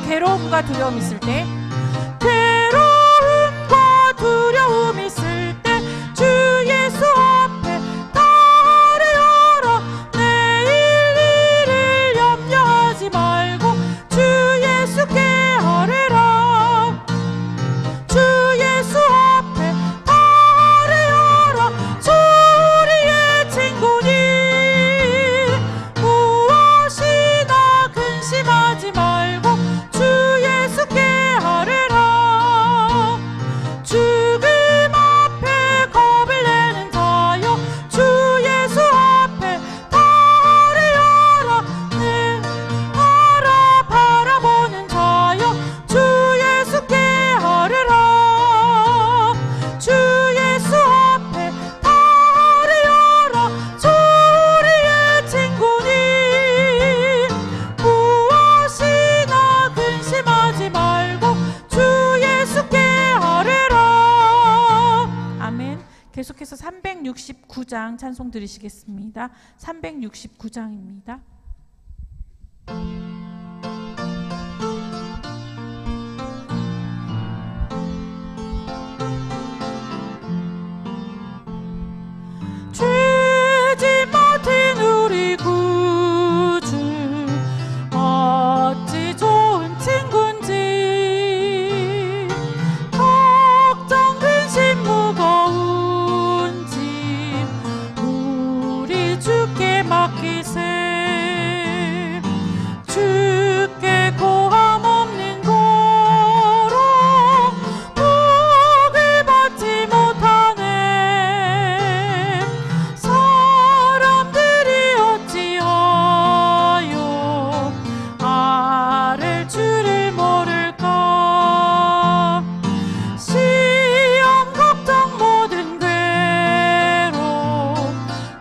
괴로움과 두려움 있을 때, 괴로움과 두려움 있을 때 주 예수 앞에 나를 열어. 내일 일을 염려하지 말고 주 예수께 아뢰라. 주 예수 앞에 나를 열어. 주 우리의 친구니 무엇이나 근심하지 말고 주 예수께 아뢰라. 죽음 앞에 겁을 내는 자여 주 예수 앞에 나를 열어. 내 나라 바라보는 자여 주 예수께 아뢰라. 주 예수 앞에 나를 열어. 주 우리의 친구니 무엇이나 근심하지 말고 주 예수께 아뢰라. 아멘. 계속해서 369장 찬송 드리시겠습니다. 369장입니다. 죄짓 맡은 우리 구주 어찌 좋은 친구인지. 걱정 근심 무거운 짐 우리 주께 맡기세. 주께 고함 없는 거로 복을 받지 못하네. 사람들이 어찌하여 아랠 줄을 모를까. 시험 걱정 모든 괴로움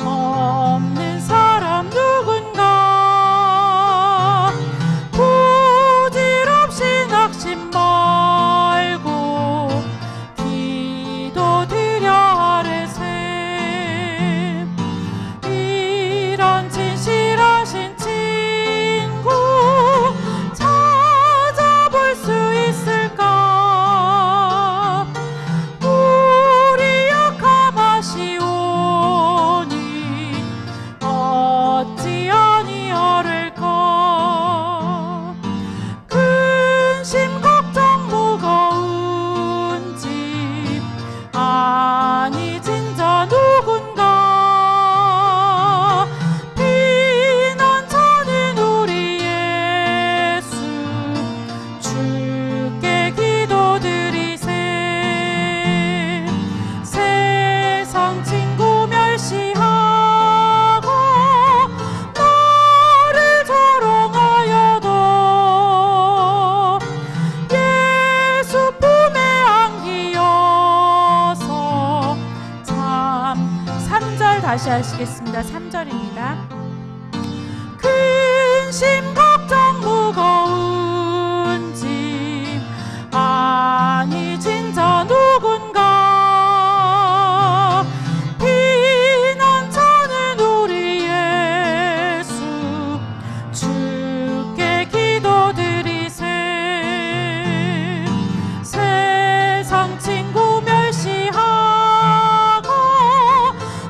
없는 사람 누군가. 부질없이 낙심 말고 기도드려 아뢰세. 이런 진실하신 친구 찾아볼 수 있을까. 우리 약함 아시오니 어찌 아니하를까. 근심 걱정 무거운 짐 아니 진짜 누군가. 피난처는 우리 예수 주께 기도드리세. 세상 친구 멸시하고 나를 조롱하여도 예수 품에 안기어서 참. 3절 다시 하시겠습니다. 3절입니다. 근심 걱정 무거운 짐 아니 진짜 누군가. 피난처는 우리 예수 주께 기도드리세. 세상 친구 멸시하고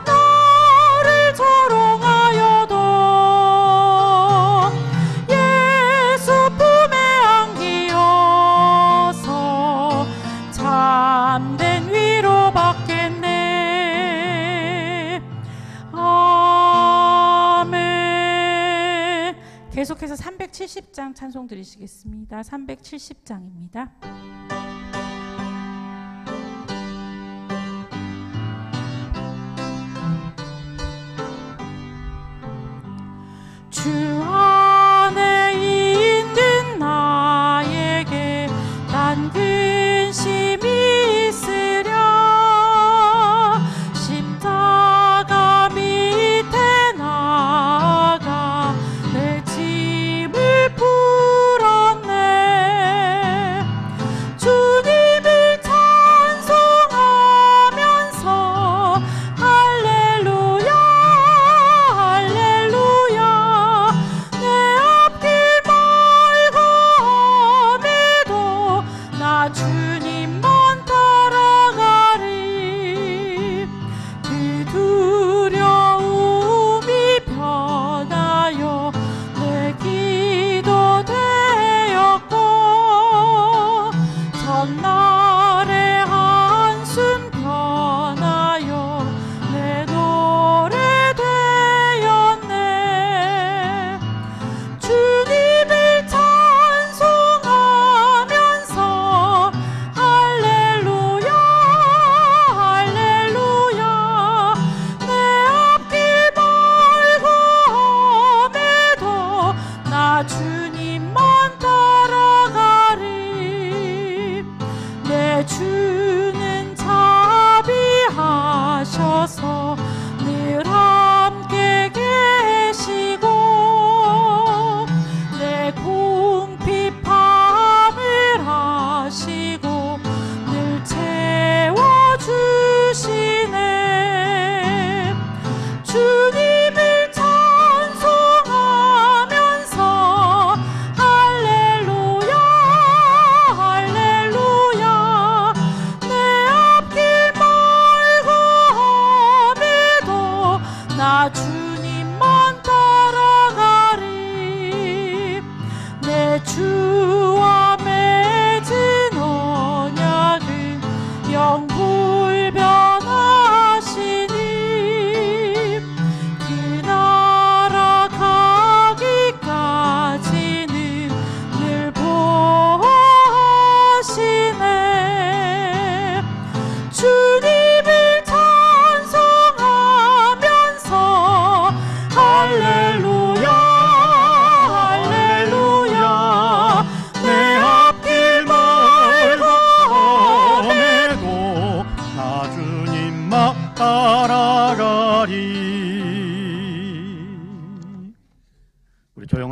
나를 조롱하여도 예수 품에 안기어서 참된 위로 받겠네. 아멘. 계속해서 370장 찬송 드리시겠습니다. 370장입니다. 주 안에 있는 나에게 난 근심이 있으랴. 십자가 밑에 나가 내 짐을 풀었네. 주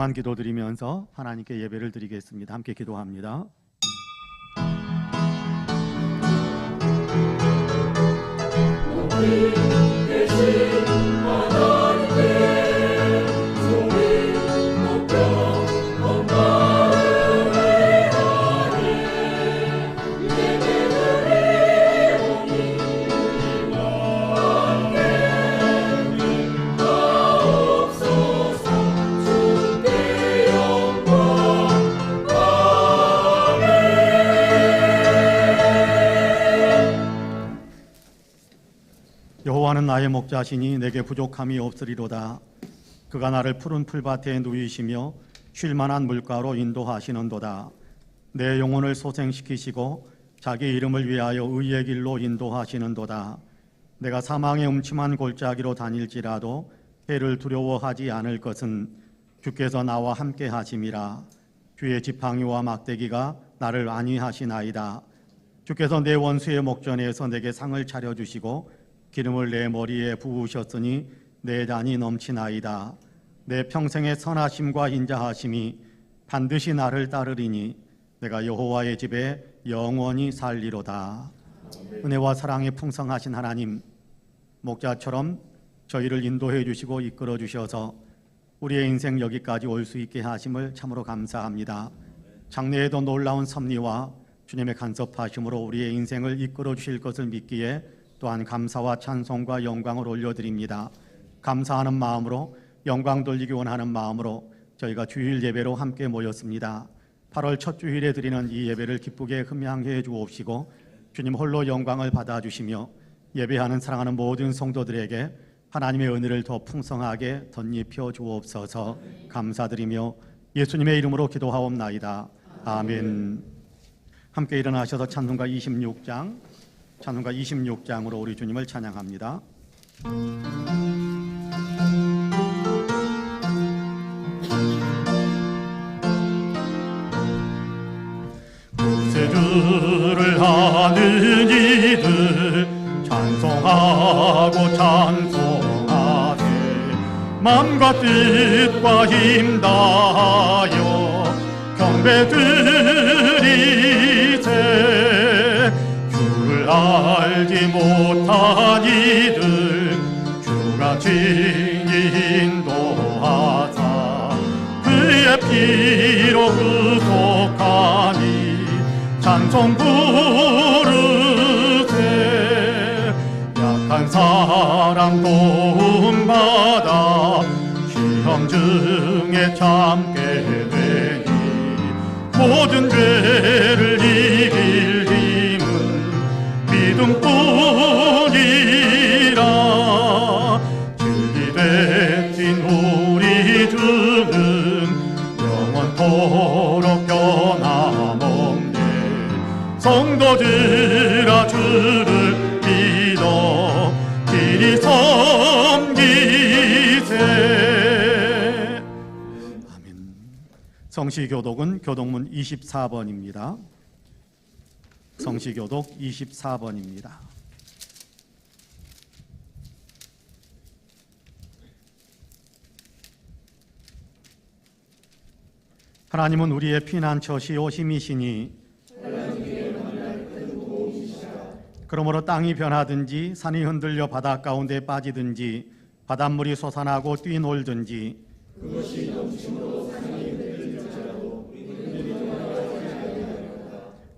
평안한 기도 드리면서 하나님께 예배를 드리겠습니다. 함께 기도합니다. 여호와는 나의 목자시니 내게 부족함이 없으리로다. 그가 나를 푸른 풀밭에 누이시며 쉴 만한 물가로 인도하시는도다. 내 영혼을 소생시키시고 자기 이름을 위하여 의의 길로 인도하시는도다. 내가 사망의 음침한 골짜기로 다닐지라도 해를 두려워하지 않을 것은 주께서 나와 함께 하심이라. 주의 지팡이와 막대기가 나를 안위하시나이다. 주께서 내 원수의 목전에서 내게 상을 차려주시고 기름을 내 머리에 부으셨으니 내 잔이 넘치나이다. 내 평생의 선하심과 인자하심이 반드시 나를 따르리니 내가 여호와의 집에 영원히 살리로다. 은혜와 사랑이 풍성하신 하나님, 목자처럼 저희를 인도해 주시고 이끌어 주셔서 우리의 인생 여기까지 올 수 있게 하심을 참으로 감사합니다. 장래에도 놀라운 섭리와 주님의 간섭하심으로 우리의 인생을 이끌어 주실 것을 믿기에 또한 감사와 찬송과 영광을 올려드립니다. 감사하는 마음으로, 영광 돌리기 원하는 마음으로 저희가 주일 예배로 함께 모였습니다. 8월 첫 주일에 드리는 이 예배를 기쁘게 흠양해 주옵시고 주님 홀로 영광을 받아주시며 예배하는 사랑하는 모든 성도들에게 하나님의 은혜를 더 풍성하게 덧입혀 주옵소서. 감사드리며 예수님의 이름으로 기도하옵나이다. 아멘. 함께 일어나셔서 찬송가 26장으로 우리 주님을 찬양합니다. 구세주를 하는 이들 찬송하고 찬송하세. 마음과 뜻과 힘 다하여 경배 드리세. 주를 알지 못한 이들 주가 친히 인도하사 그의 피로 구속하니 찬송 부르세. 약한 사람 도움받아 시험 중에 참게 되니 모든 죄를 이길 힘은 믿음뿐이라. 즐기되 뛴 우리 주는 영원토록 변함없네. 성도들아 주를 믿어 길이 섬기세. 아멘. 성시교독은 교독문 24번입니다. 성시교독 24번입니다. 하나님은 우리의 피난처시오 힘이시니 그러므로 땅이 변하든지 산이 흔들려 바다 가운데 빠지든지 바닷물이 솟아나고 뛰놀든지 그것이 넘침으로 산이 흔들릴지라도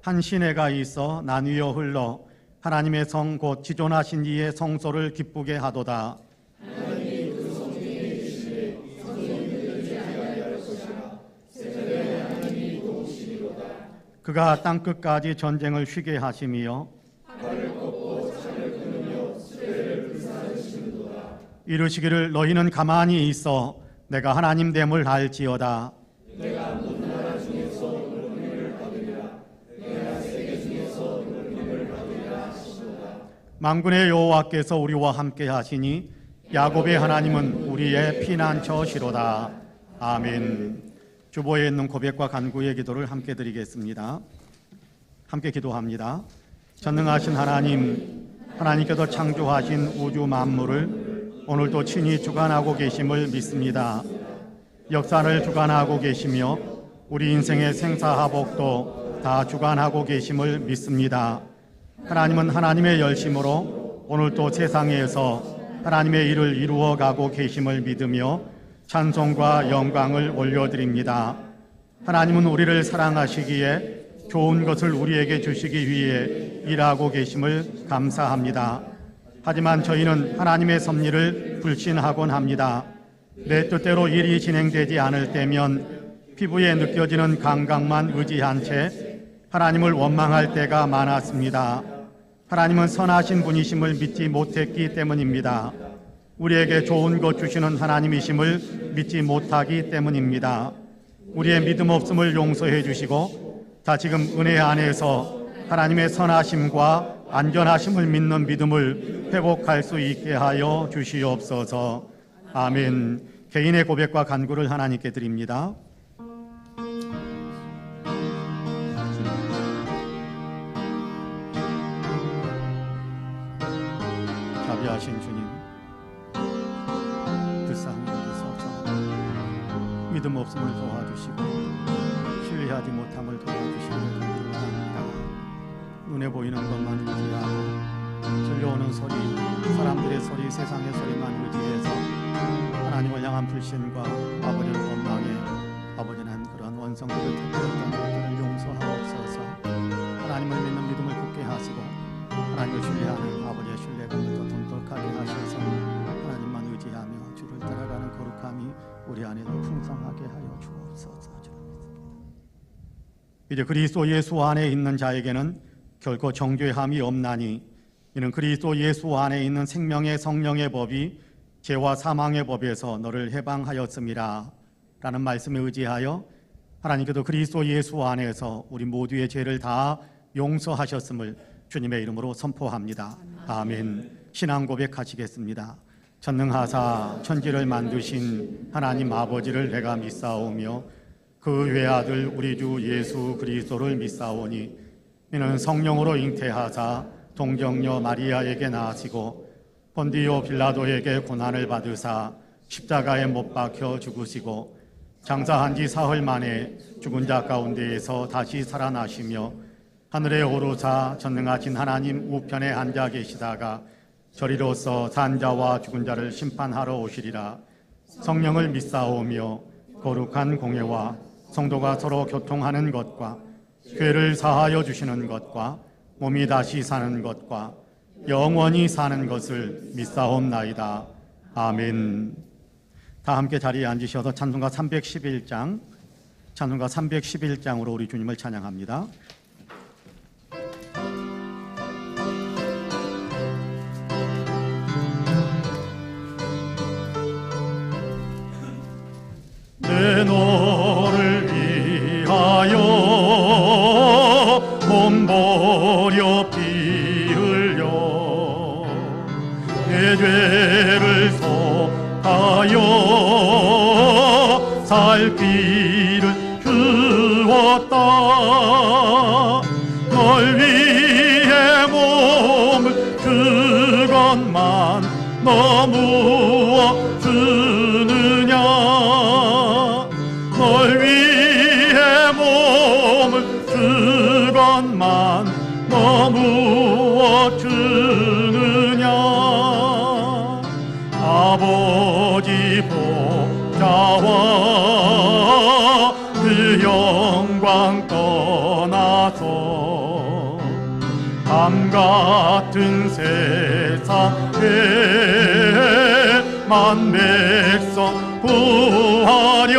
한 시내가 있어 난 위어 흘러 하나님의 성 곧 지존하신 이의 성소를 기쁘게 하도다. 하나님이 그 성중에 계시되 성이 흔들리지 아니할 것이라. 새벽에 하나님이 도우시리로다. 그가 땅끝까지 전쟁을 쉬게 하심이요 발을 꺾고 창을 끊으며 수레를 불사르시는도다. 이르시기를 너희는 가만히 있어 내가 하나님 됨을 알지어다. 내가 모든 나라 중에서 높임을 받으리라. 내가 세계 중에서 높임을 받으리라 하시도다. 만군의 여호와께서 우리와 함께 하시니 야곱의 하나님은 우리의 피난처시로다. 아멘. 주보에 있는 고백과 간구의 기도를 함께 드리겠습니다. 함께 기도합니다. 전능하신 하나님, 하나님께서 창조하신 우주 만물을 오늘도 친히 주관하고 계심을 믿습니다. 역사를 주관하고 계시며 우리 인생의 생사하복도 다 주관하고 계심을 믿습니다. 하나님은 하나님의 열심으로 오늘도 세상에서 하나님의 일을 이루어가고 계심을 믿으며 찬송과 영광을 올려드립니다. 하나님은 우리를 사랑하시기에 좋은 것을 우리에게 주시기 위해 일하고 계심을 감사합니다. 하지만 저희는 하나님의 섭리를 불신하곤 합니다. 내 뜻대로 일이 진행되지 않을 때면 피부에 느껴지는 감각만 의지한 채 하나님을 원망할 때가 많았습니다. 하나님은 선하신 분이심을 믿지 못했기 때문입니다. 우리에게 좋은 것 주시는 하나님이심을 믿지 못하기 때문입니다. 우리의 믿음 없음을 용서해 주시고 다시금 은혜 안에서 하나님의 선하심과 안전하심을 믿는 믿음을 회복할 수 있게 하여 주시옵소서. 아멘. 개인의 고백과 간구를 하나님께 드립니다. 자비하신 주님, 불쌍히 여기소서. 믿음 없음을 도와주시고 신뢰하지 못함을 도와주시기를 간구합니다. 눈에 보이는 것만 의지하고 들려오는 소리, 사람들의 소리, 세상의 소리만 의지해서 하나님을 향한 불신과 아버지를 원망해 아버지는 그런 원성들을 택했던 것들을 용서하옵소서. 하나님을 믿는 믿음을 굳게 하시고 하나님을 신뢰하는 아버지의 신뢰감을 더 돈독하게 하셔서 하나님만 의지하며 주를 따라가는 거룩함이 우리 안에도 풍성하게 하여 주옵소서. 이제 그리스도 예수 안에 있는 자에게는 결코 정죄함이 없나니 이는 그리스도 예수 안에 있는 생명의 성령의 법이 죄와 사망의 법에서 너를 해방하였음이라 라는 말씀에 의지하여 하나님께도 그리스도 예수 안에서 우리 모두의 죄를 다 용서하셨음을 주님의 이름으로 선포합니다. 아멘. 신앙 고백하시겠습니다. 전능하사 천지를 만드신 하나님 아버지를 내가 믿사오며 그 외아들 우리 주 예수 그리스도를 믿사오니 이는 성령으로 잉태하사 동정녀 마리아에게 나시고 본디오 빌라도에게 고난을 받으사 십자가에 못 박혀 죽으시고 장사한 지 사흘 만에 죽은 자 가운데에서 다시 살아나시며 하늘에 오르사 전능하신 하나님 우편에 앉아 계시다가 저리로서 산 자와 죽은 자를 심판하러 오시리라. 성령을 믿사오며 거룩한 공예와 성도가 서로 교통하는 것과 죄를 사하여 주시는 것과 몸이 다시 사는 것과 영원히 사는 것을 믿사옵나이다. 아멘. 다 함께 자리에 앉으셔서 찬송가 311장으로 우리 주님을 찬양합니다. 내 너를 위하여 몸버려 피 흘려 내 죄를 속하여 살 피를 주었다. 널 위해 몸을 주건만 너무어 주느냐. 널 위해 몸을 주건만 너무어 주느냐. 아버지 보좌와 그 영광 떠나서 밤 같은 세상에 만 백성 구하려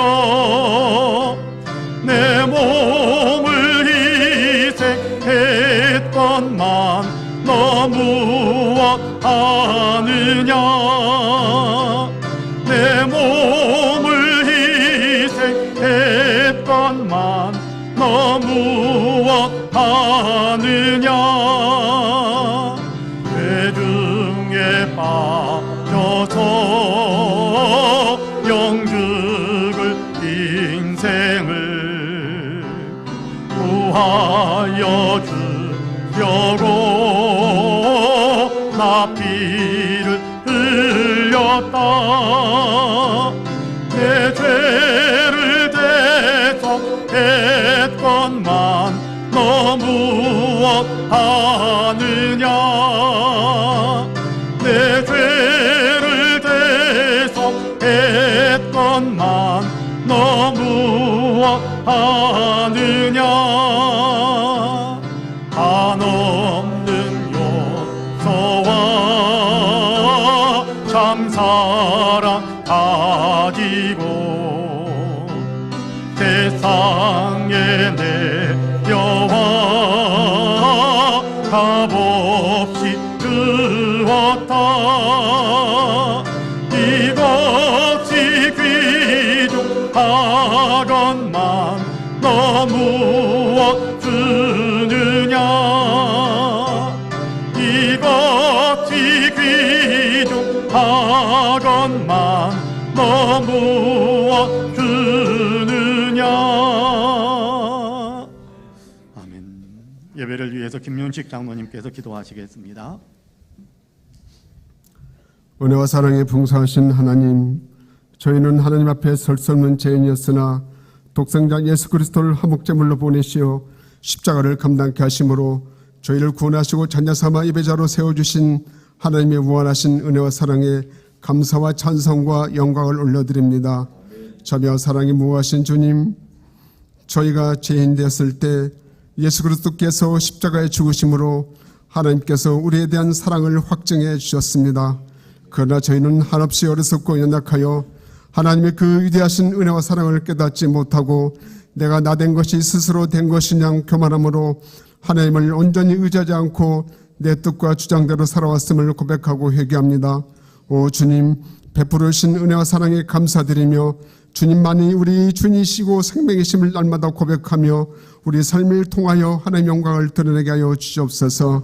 내 몸을 희생했건만 너무어 하느냐. 내 몸을 희생했건만 너무어 하느냐. 죄 중에 빠져서 영죽을 인생을 구하여 주려고 나 피를 흘렸다. 내 죄 하건만 너 무엇하느냐. 내 죄를 대속했건만 너 무엇하느냐. 한없는 용서와 참사랑 가지고 세상에 내려와 값없이 주었다. 이것이 귀중하건만 너 무엇 주느냐. 이것이 귀중하건만 너 무엇 주느냐. 아멘. 예배를 위해서 김윤식 장로님께서 기도하시겠습니다. 은혜와 사랑에 풍성하신 하나님, 저희는 하나님 앞에 설 수 없는 죄인이었으나 독생자 예수 그리스도를 화목제물로 보내시어 십자가를 감당케 하심으로 저희를 구원하시고 자녀 삼아 예배자로 세워주신 하나님의 무한하신 은혜와 사랑에 감사와 찬송과 영광을 올려드립니다. 자비와 사랑이 무한하신 주님, 저희가 죄인 되었을 때 예수 그리스도께서 십자가에 죽으심으로 하나님께서 우리에 대한 사랑을 확증해 주셨습니다. 그러나 저희는 한없이 어리석고 연약하여 하나님의 그 위대하신 은혜와 사랑을 깨닫지 못하고 내가 나 된 것이 스스로 된 것이냐 교만함으로 하나님을 온전히 의지하지 않고 내 뜻과 주장대로 살아왔음을 고백하고 회개합니다. 오 주님, 베풀으신 은혜와 사랑에 감사드리며 주님만이 우리 주니시고 생명이심을 날마다 고백하며 우리 삶을 통하여 하나님의 영광을 드러내게 하여 주시옵소서.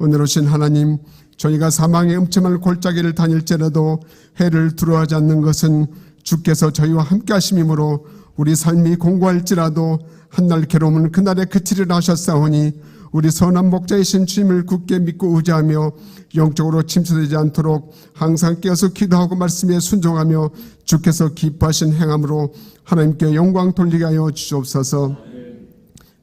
은혜로우신 하나님, 저희가 사망의 음침한 골짜기를 다닐지라도 해를 두려워하지 않는 것은 주께서 저희와 함께 하심이므로 우리 삶이 공고할지라도 한날 괴로움은 그날에 그치리라 하셨사오니 우리 선한 목자이신 주님을 굳게 믿고 의지하며 영적으로 침체되지 않도록 항상 깨어서 기도하고 말씀에 순종하며 주께서 기뻐하신 행함으로 하나님께 영광 돌리게 하여 주시옵소서.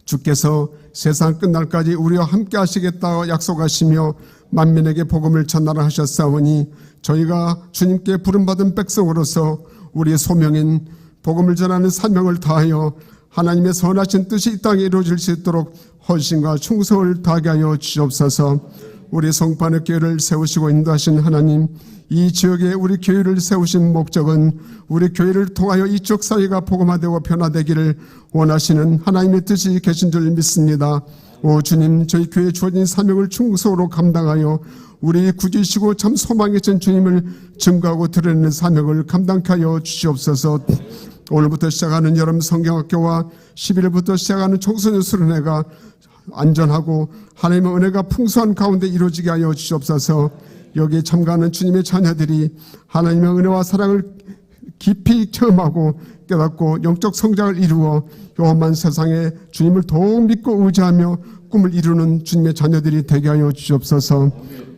주께서 세상 끝날까지 우리와 함께 하시겠다고 약속하시며 만민에게 복음을 전하라 하셨사오니 저희가 주님께 부름받은 백성으로서 우리의 소명인 복음을 전하는 사명을 다하여 하나님의 선하신 뜻이 이 땅에 이루어질 수 있도록 헌신과 충성을 다하게 하여 주옵소서. 우리 성판의 교회를 세우시고 인도하신 하나님, 이 지역에 우리 교회를 세우신 목적은 우리 교회를 통하여 이쪽 사회가 복음화되고 변화되기를 원하시는 하나님의 뜻이 계신 줄 믿습니다. 오 주님, 저희 교회에 주어진 사명을 충성으로 감당하여 우리 구주시고 참 소망이신 주님을 증거하고 드러내는 사명을 감당케 하여 주시옵소서. 오늘부터 시작하는 여름 성경학교와 11일부터 시작하는 청소년 수련회가 안전하고 하나님의 은혜가 풍성한 가운데 이루어지게 하여 주시옵소서. 여기에 참가하는 주님의 자녀들이 하나님의 은혜와 사랑을 깊이 체험하고 깨닫고 영적 성장을 이루어 험한 세상에 주님을 더욱 믿고 의지하며 꿈을 이루는 주님의 자녀들이 되게 하여 주시옵소서.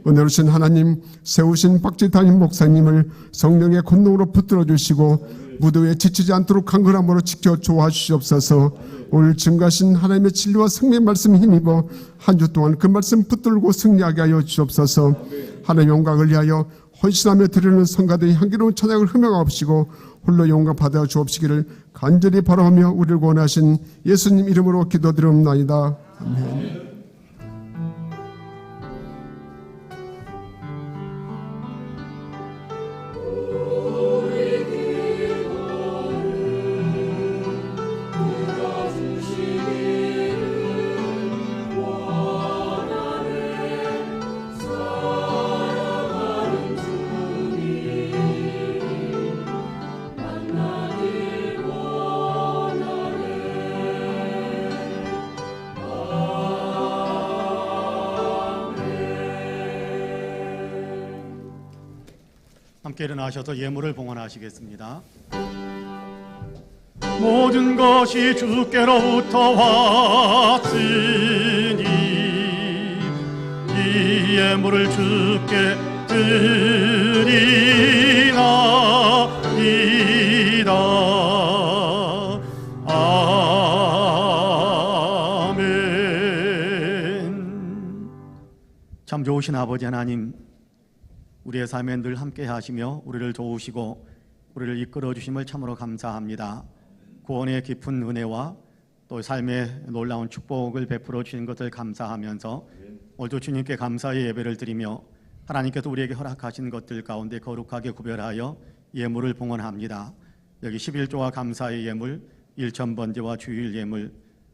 은혜로우신 하나님, 세우신 박지 담임 목사님을 성령의 권능으로 붙들어 주시고 무도에 지치지 않도록 강건함으로 지켜 조아 주시옵소서. 오늘 증가하신 하나님의 진리와 생명의 말씀 힘입어 한 주 동안 그 말씀 붙들고 승리하게 하여 주시옵소서. 하나님의 영광을 위하여 헌신하며 드리는 성가들이 향기로운 찬양을 흠명하옵시고 홀로 영광 받아 주옵시기를 간절히 바라오며 우리를 구원하신 예수님 이름으로 기도드리옵나이다. 아멘. 함께 일어나셔서 예물을 봉헌하시겠습니다. 모든 것이 주께로부터 왔으니 이 예물을 주께 드리나이다. 아멘. 참 좋으신 아버지 하나님, 우리의 삶에 늘 함께 하시며 우리를 도우시고 우리를 이끌어 주심을 참으로 감사합니다. 구원의 깊은 은혜와 또 삶의 놀라운 축복을 베풀어 주신 것을 감사하면서 오늘도 주님께 감사의 예배를 드리며 하나님께서 우리에게 허락하신 것들 가운데 거룩하게 구별하여 예물을 봉헌합니다. 여기 11조와 감사의 예물, 일천번제와 주일 예물,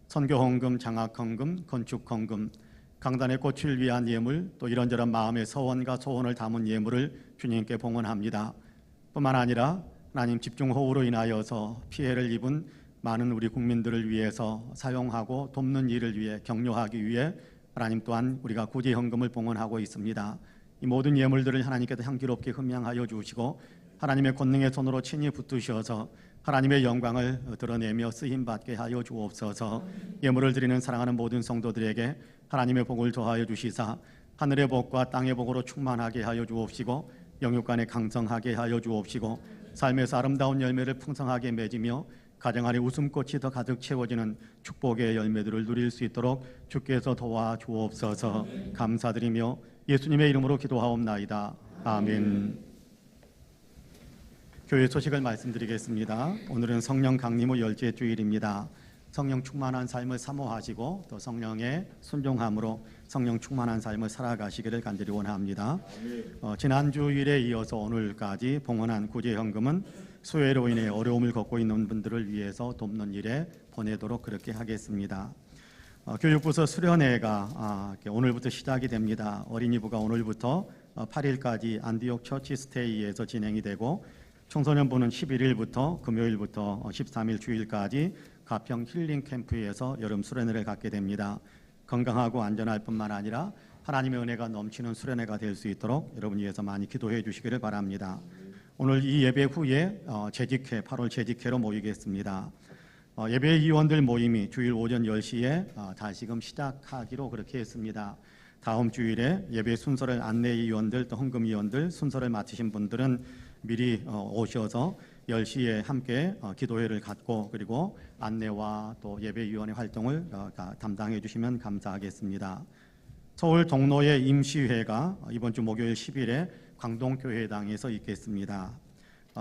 선교헌금, 장학헌금, 건축헌금, 강단의 꽃을 위한 예물, 또 이런저런 마음의 서원과 소원을 담은 예물을 주님께 봉헌합니다. 뿐만 아니라 하나님 집중호우로 인하여서 피해를 입은 많은 우리 국민들을 위해서 사용하고 돕는 일을 위해 격려하기 위해 하나님 또한 우리가 구제헌금을 봉헌하고 있습니다. 이 모든 예물들을 하나님께서 향기롭게 흠양하여 주시고 하나님의 권능의 손으로 친히 붙드셔서 하나님의 영광을 드러내며 쓰임받게 하여 주옵소서. 예물을 드리는 사랑하는 모든 성도들에게 하나님의 복을 더하여 주시사 하늘의 복과 땅의 복으로 충만하게 하여 주옵시고 영육간에 강성하게 하여 주옵시고 삶에서 아름다운 열매를 풍성하게 맺으며 가정 안에 웃음꽃이 더 가득 채워지는 축복의 열매들을 누릴 수 있도록 주께서 도와주옵소서. 감사드리며 예수님의 이름으로 기도하옵나이다. 아멘. 교회 소식을 말씀드리겠습니다. 오늘은 성령 강림 후 10째 주일입니다. 성령 충만한 삶을 사모하시고 또 성령의 순종함으로 성령 충만한 삶을 살아가시기를 간절히 원합니다. 지난 주일에 이어서 오늘까지 봉헌한 구제헌금은 수해로 인해 어려움을 겪고 있는 분들을 위해서 돕는 일에 보내도록 그렇게 하겠습니다. 교육부서 수련회가 오늘부터 시작이 됩니다. 어린이부가 오늘부터 8일까지 안디옥 처치 스테이에서 진행이 되고 청소년부는 11일부터 금요일부터 13일 주일까지 가평 힐링 캠프에서 여름 수련회를 갖게 됩니다. 건강하고 안전할 뿐만 아니라 하나님의 은혜가 넘치는 수련회가 될 수 있도록 여러분 위해서 많이 기도해 주시기를 바랍니다. 오늘 이 예배 후에 재직회 8월 재직회로 모이겠습니다. 예배 위원들 모임이 주일 오전 10시에 다시금 시작하기로 그렇게 했습니다. 다음 주일에 예배 순서를 안내위원들 또 헌금위원들 순서를 맡으신 분들은 미리 오셔서 10시에 함께 기도회를 갖고 그리고 안내와 또 예배위원회 활동을 담당해 주시면 감사하겠습니다. 서울 동로의 임시회가 이번 주 목요일 10일에 광동교회당에서 있겠습니다.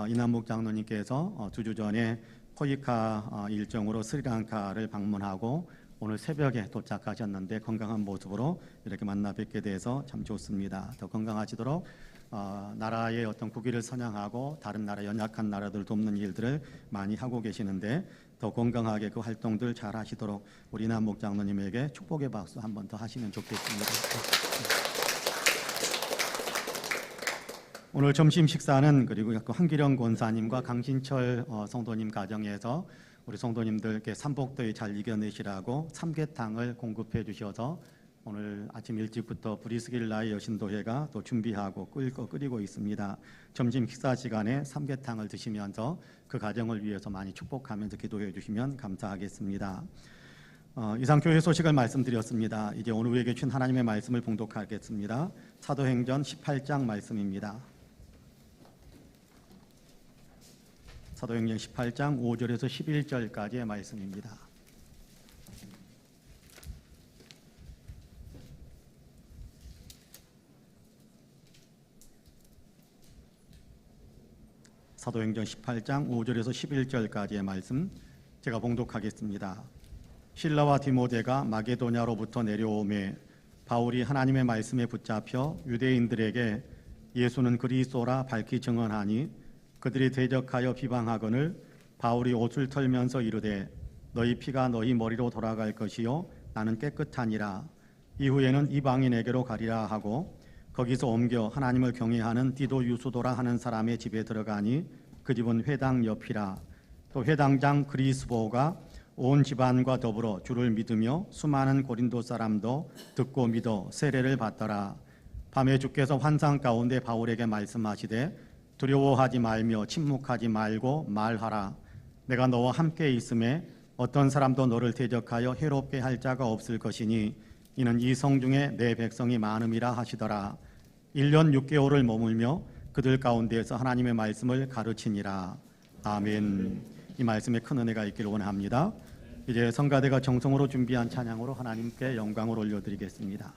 이남묵 장로님께서 2주 전에 코이카 일정으로 스리랑카를 방문하고 오늘 새벽에 도착하셨는데 건강한 모습으로 이렇게 만나 뵙게 돼서 참 좋습니다. 더 건강하시도록 나라의 어떤 국위를 선양하고 다른 나라 연약한 나라들 돕는 일들을 많이 하고 계시는데 더 건강하게 그 활동들 잘 하시도록 우리 남목 장로님에게 축복의 박수 한 번 더 하시면 좋겠습니다. 오늘 점심 식사는 그리고 황기령 권사님과 강신철 성도님 가정에서 우리 성도님들께 삼복더위 잘 이겨내시라고 삼계탕을 공급해 주셔서 오늘 아침 일찍부터 브리스길라의 여신도회가 또 준비하고 끓이고 있습니다. 점심 식사 시간에 삼계탕을 드시면서 그 가정을 위해서 많이 축복하면서 기도해 주시면 감사하겠습니다. 이상 교회 소식을 말씀드렸습니다. 이제 오늘 우리에게 주신 하나님의 말씀을 봉독하겠습니다. 사도행전 18장 말씀입니다. 사도행전 18장 5절에서 11절까지의 말씀입니다. 사도행전 18장 5절에서 11절까지의 말씀 제가 봉독하겠습니다. 실라와 디모데가 마게도냐로부터 내려오매 바울이 하나님의 말씀에 붙잡혀 유대인들에게 예수는 그리스도라 밝히 증언하니 그들이 대적하여 비방하거늘 바울이 옷을 털면서 이르되 너희 피가 너희 머리로 돌아갈 것이요 나는 깨끗하니라. 이후에는 이방인에게로 가리라 하고 거기서 옮겨 하나님을 경외하는 디도 유수도라 하는 사람의 집에 들어가니 그 집은 회당 옆이라. 또 회당장 그리스보가 온 집안과 더불어 주를 믿으며 수많은 고린도 사람도 듣고 믿어 세례를 받더라. 밤에 주께서 환상 가운데 바울에게 말씀하시되 두려워하지 말며 침묵하지 말고 말하라. 내가 너와 함께 있음에 어떤 사람도 너를 대적하여 해롭게 할 자가 없을 것이니 이는 이 성 중에 내 백성이 많음이라 하시더라. 1년 6개월을 머물며 그들 가운데에서 하나님의 말씀을 가르치니라. 아멘. 이 말씀에 큰 은혜가 있기를 원합니다. 이제 성가대가 정성으로 준비한 찬양으로 하나님께 영광을 올려드리겠습니다.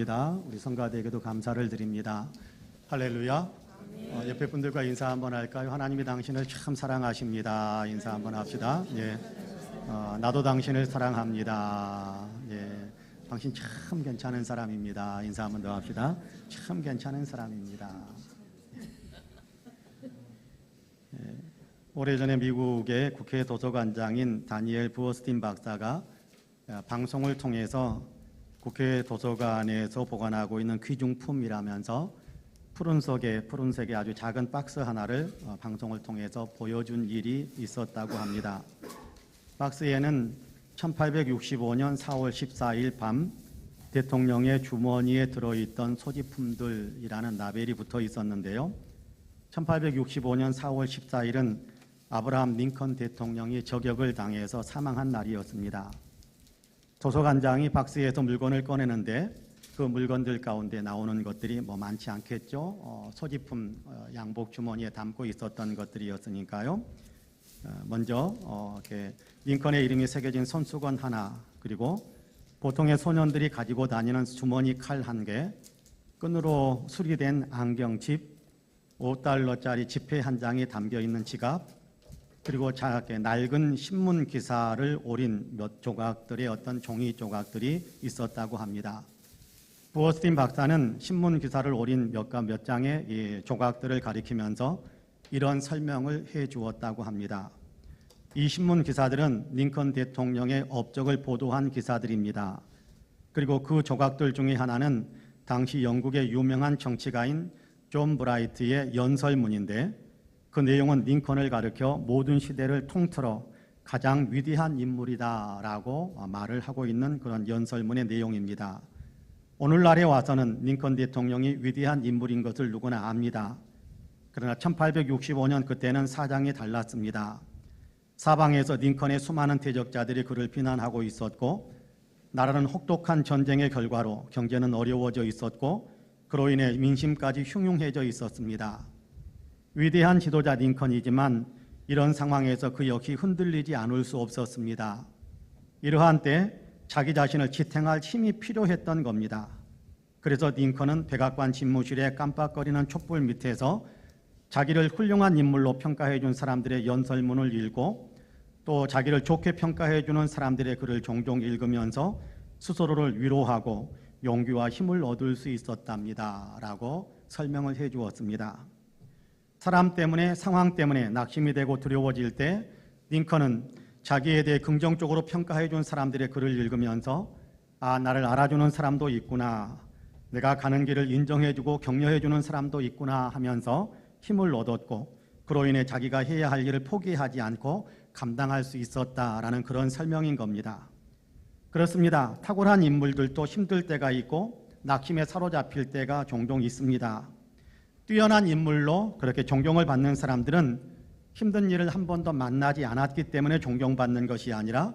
감사합니다. 우리 성가대에게도 감사를 드립니다. 할렐루야. 옆에 분들과 인사 한번 할까요? 하나님이 당신을 참 사랑하십니다. 인사 한번 합시다. 예. 나도 당신을 사랑합니다. 예. 당신 참 괜찮은 사람입니다. 인사 한번 더 합시다. 참 괜찮은 사람입니다. 예. 오래전에 미국의 국회 도서관장인 다니엘 부어스틴 박사가 방송을 통해서 국회 도서관에서 보관하고 있는 귀중품이라면서 푸른색의 아주 작은 박스 하나를 방송을 통해서 보여준 일이 있었다고 합니다. 박스에는 1865년 4월 14일 밤 대통령의 주머니에 들어있던 소지품들이라는 라벨이 붙어 있었는데요. 1865년 4월 14일은 아브라함 링컨 대통령이 저격을 당해서 사망한 날이었습니다. 도서관장이 박스에서 물건을 꺼내는데 그 물건들 가운데 나오는 것들이 많지 않겠죠. 소지품 양복 주머니에 담고 있었던 것들이었으니까요. 먼저 이렇게 링컨의 이름이 새겨진 손수건 하나, 그리고 보통의 소년들이 가지고 다니는 주머니 칼 1개, 끈으로 수리된 안경칩, $5짜리 지폐 1장이 담겨 있는 지갑, 그리고 작게 낡은 신문 기사를 오린 몇 조각들의 어떤 종이 조각들이 있었다고 합니다. 부어스틴 박사는 신문 기사를 오린 몇 장의 이 조각들을 가리키면서 이런 설명을 해 주었다고 합니다. 이 신문 기사들은 링컨 대통령의 업적을 보도한 기사들입니다. 그리고 그 조각들 중에 하나는 당시 영국의 유명한 정치가인 존 브라이트의 연설문인데, 그 내용은 링컨을 가리켜 모든 시대를 통틀어 가장 위대한 인물이다라고 말을 하고 있는 그런 연설문의 내용입니다. 오늘날에 와서는 링컨 대통령이 위대한 인물인 것을 누구나 압니다. 그러나 1865년 그때는 사정이 달랐습니다. 사방에서 링컨의 수많은 대적자들이 그를 비난하고 있었고, 나라는 혹독한 전쟁의 결과로 경제는 어려워져 있었고, 그로 인해 민심까지 흉흉해져 있었습니다. 위대한 지도자 링컨이지만 이런 상황에서 그 역시 흔들리지 않을 수 없었습니다. 이러한 때 자기 자신을 지탱할 힘이 필요했던 겁니다. 그래서 링컨은 백악관 집무실에 깜빡거리는 촛불 밑에서 자기를 훌륭한 인물로 평가해 준 사람들의 연설문을 읽고, 또 자기를 좋게 평가해 주는 사람들의 글을 종종 읽으면서 스스로를 위로하고 용기와 힘을 얻을 수 있었답니다. 라고 설명을 해 주었습니다. 사람 때문에, 상황 때문에 낙심이 되고 두려워질 때 링컨은 자기에 대해 긍정적으로 평가해 준 사람들의 글을 읽으면서 나를 알아주는 사람도 있구나, 내가 가는 길을 인정해 주고 격려해 주는 사람도 있구나 하면서 힘을 얻었고, 그로 인해 자기가 해야 할 일을 포기하지 않고 감당할 수 있었다라는 그런 설명인 겁니다. 그렇습니다. 탁월한 인물들도 힘들 때가 있고 낙심에 사로잡힐 때가 종종 있습니다. 뛰어난 인물로 그렇게 존경을 받는 사람들은 힘든 일을 한 번도 만나지 않았기 때문에 존경받는 것이 아니라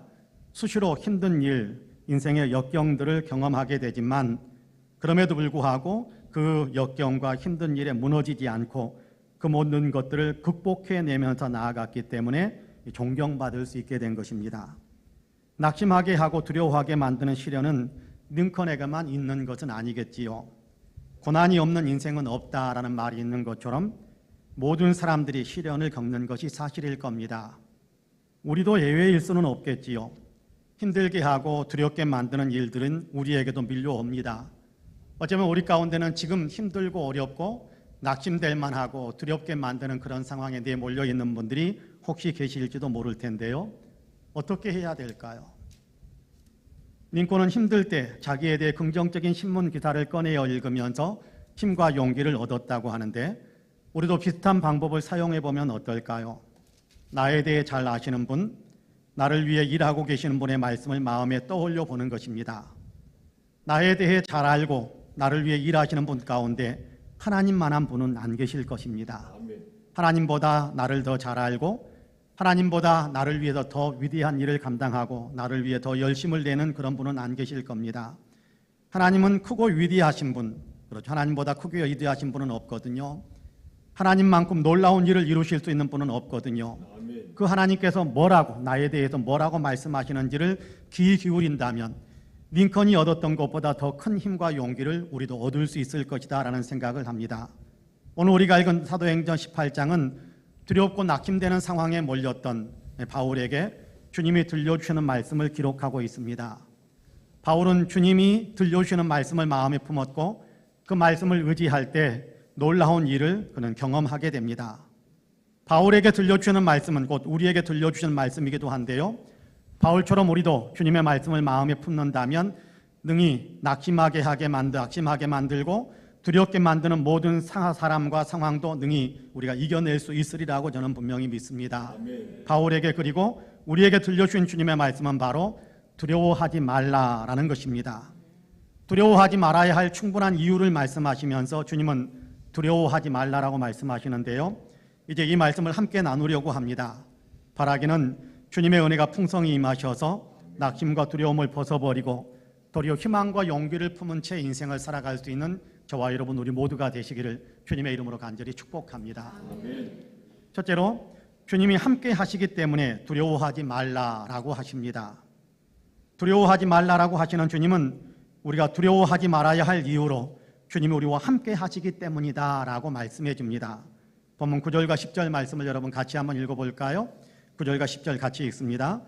수시로 힘든 일, 인생의 역경들을 경험하게 되지만 그럼에도 불구하고 그 역경과 힘든 일에 무너지지 않고 그 모든 것들을 극복해내면서 나아갔기 때문에 존경받을 수 있게 된 것입니다. 낙심하게 하고 두려워하게 만드는 시련은 링컨에게만 있는 것은 아니겠지요. 고난이 없는 인생은 없다라는 말이 있는 것처럼 모든 사람들이 시련을 겪는 것이 사실일 겁니다. 우리도 예외일 수는 없겠지요. 힘들게 하고 두렵게 만드는 일들은 우리에게도 밀려옵니다. 어쩌면 우리 가운데는 지금 힘들고 어렵고 낙심될 만하고 두렵게 만드는 그런 상황에 내몰려 있는 분들이 혹시 계실지도 모를 텐데요. 어떻게 해야 될까요? 링컨은 힘들 때 자기에 대해 긍정적인 신문 기사를 꺼내어 읽으면서 힘과 용기를 얻었다고 하는데, 우리도 비슷한 방법을 사용해 보면 어떨까요? 나에 대해 잘 아시는 분, 나를 위해 일하고 계시는 분의 말씀을 마음에 떠올려 보는 것입니다. 나에 대해 잘 알고 나를 위해 일하시는 분 가운데 하나님만한 분은 안 계실 것입니다. 하나님보다 나를 더 잘 알고 하나님보다 나를 위해서 더 위대한 일을 감당하고 나를 위해 더 열심을 내는 그런 분은 안 계실 겁니다. 하나님은 크고 위대하신 분, 그렇죠. 하나님보다 크고 위대하신 분은 없거든요. 하나님만큼 놀라운 일을 이루실 수 있는 분은 없거든요. 그 하나님께서 뭐라고, 나에 대해서 뭐라고 말씀하시는지를 귀 기울인다면, 링컨이 얻었던 것보다 더 큰 힘과 용기를 우리도 얻을 수 있을 것이다 라는 생각을 합니다. 오늘 우리가 읽은 사도행전 18장은 두렵고 낙심되는 상황에 몰렸던 바울에게 주님이 들려주시는 말씀을 기록하고 있습니다. 바울은 주님이 들려주시는 말씀을 마음에 품었고 그 말씀을 의지할 때 놀라운 일을 그는 경험하게 됩니다. 바울에게 들려주시는 말씀은 곧 우리에게 들려주시는 말씀이기도 한데요, 바울처럼 우리도 주님의 말씀을 마음에 품는다면 능히 낙심하게 만들고 두렵게 만드는 모든 사람과 상황도 능히 우리가 이겨낼 수 있으리라고 저는 분명히 믿습니다. 아멘. 바울에게 그리고 우리에게 들려주신 주님의 말씀은 바로 두려워하지 말라라는 것입니다. 두려워하지 말아야 할 충분한 이유를 말씀하시면서 주님은 두려워하지 말라라고 말씀하시는데요, 이제 이 말씀을 함께 나누려고 합니다. 바라기는 주님의 은혜가 풍성히 임하셔서 낙심과 두려움을 벗어버리고 도리어 희망과 용기를 품은 채 인생을 살아갈 수 있는 저와 여러분 우리 모두가 되시기를 주님의 이름으로 간절히 축복합니다. 아멘. 첫째로 주님이 함께 하시기 때문에 두려워하지 말라라고 하십니다. 두려워하지 말라라고 하시는 주님은 우리가 두려워하지 말아야 할 이유로 주님이 우리와 함께 하시기 때문이다라고 말씀해 줍니다. 본문 9절과 10절 말씀을 여러분 같이 한번 읽어볼까요? 9절과 10절 같이 읽습니다.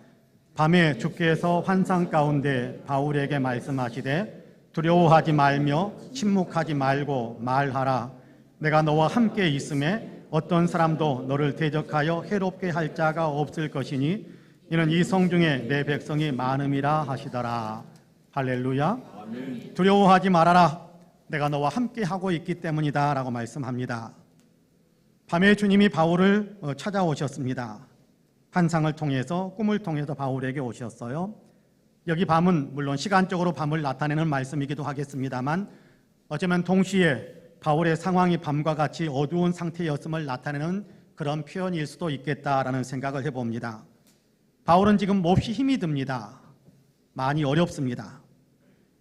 밤에 주께서 환상 가운데 바울에게 말씀하시되 두려워하지 말며 침묵하지 말고 말하라. 내가 너와 함께 있음에 어떤 사람도 너를 대적하여 해롭게 할 자가 없을 것이니 이는 이 성중에 내 백성이 많음이라 하시더라. 할렐루야. 아멘. 두려워하지 말아라. 내가 너와 함께 하고 있기 때문이다 라고 말씀합니다. 밤에 주님이 바울을 찾아오셨습니다. 환상을 통해서, 꿈을 통해서 바울에게 오셨어요. 여기 밤은 물론 시간적으로 밤을 나타내는 말씀이기도 하겠습니다만 어쩌면 동시에 바울의 상황이 밤과 같이 어두운 상태였음을 나타내는 그런 표현일 수도 있겠다라는 생각을 해봅니다. 바울은 지금 몹시 힘이 듭니다. 많이 어렵습니다.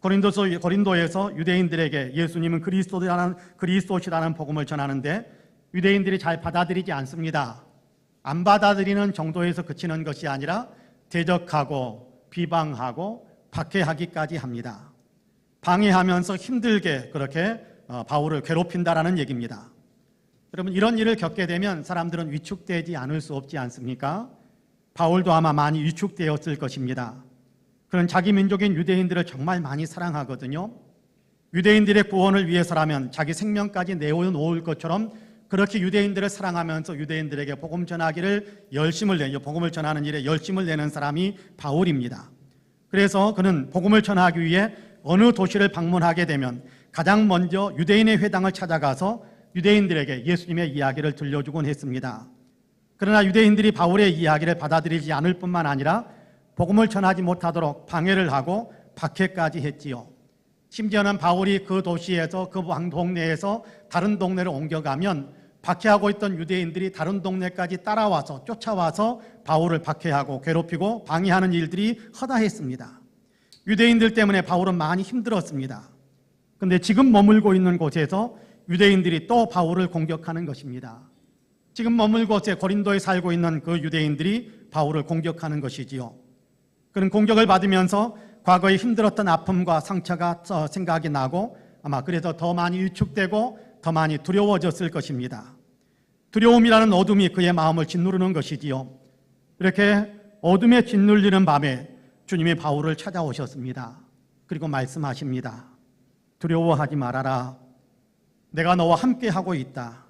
고린도에서 유대인들에게 예수님은 그리스도시라는 복음을 전하는데 유대인들이 잘 받아들이지 않습니다. 안 받아들이는 정도에서 그치는 것이 아니라 대적하고 비방하고 박해하기까지 합니다. 방해하면서 힘들게 그렇게 바울을 괴롭힌다라는 얘기입니다. 여러분, 이런 일을 겪게 되면 사람들은 위축되지 않을 수 없지 않습니까? 바울도 아마 많이 위축되었을 것입니다. 그는 자기 민족인 유대인들을 정말 많이 사랑하거든요. 유대인들의 구원을 위해서라면 자기 생명까지 내어놓을 것처럼 그렇게 유대인들을 사랑하면서 유대인들에게 복음을 전하는 일에 열심을 내는 사람이 바울입니다. 그래서 그는 복음을 전하기 위해 어느 도시를 방문하게 되면 가장 먼저 유대인의 회당을 찾아가서 유대인들에게 예수님의 이야기를 들려주곤 했습니다. 그러나 유대인들이 바울의 이야기를 받아들이지 않을 뿐만 아니라 복음을 전하지 못하도록 방해를 하고 박해까지 했지요. 심지어는 바울이 그 도시에서 그 동네에서 다른 동네를 옮겨가면 박해하고 있던 유대인들이 다른 동네까지 따라와서 쫓아와서 바울을 박해하고 괴롭히고 방해하는 일들이 허다했습니다. 유대인들 때문에 바울은 많이 힘들었습니다. 그런데 지금 머물고 있는 곳에서 유대인들이 또 바울을 공격하는 것입니다. 지금 머물고 곳에 고린도에 살고 있는 그 유대인들이 바울을 공격하는 것이지요. 그는 공격을 받으면서 과거에 힘들었던 아픔과 상처가 생각이 나고 아마 그래서 더 많이 위축되고 더 많이 두려워졌을 것입니다. 두려움이라는 어둠이 그의 마음을 짓누르는 것이지요. 이렇게 어둠에 짓눌리는 밤에 주님이 바울을 찾아오셨습니다. 그리고 말씀하십니다. 두려워하지 말아라. 내가 너와 함께 하고 있다.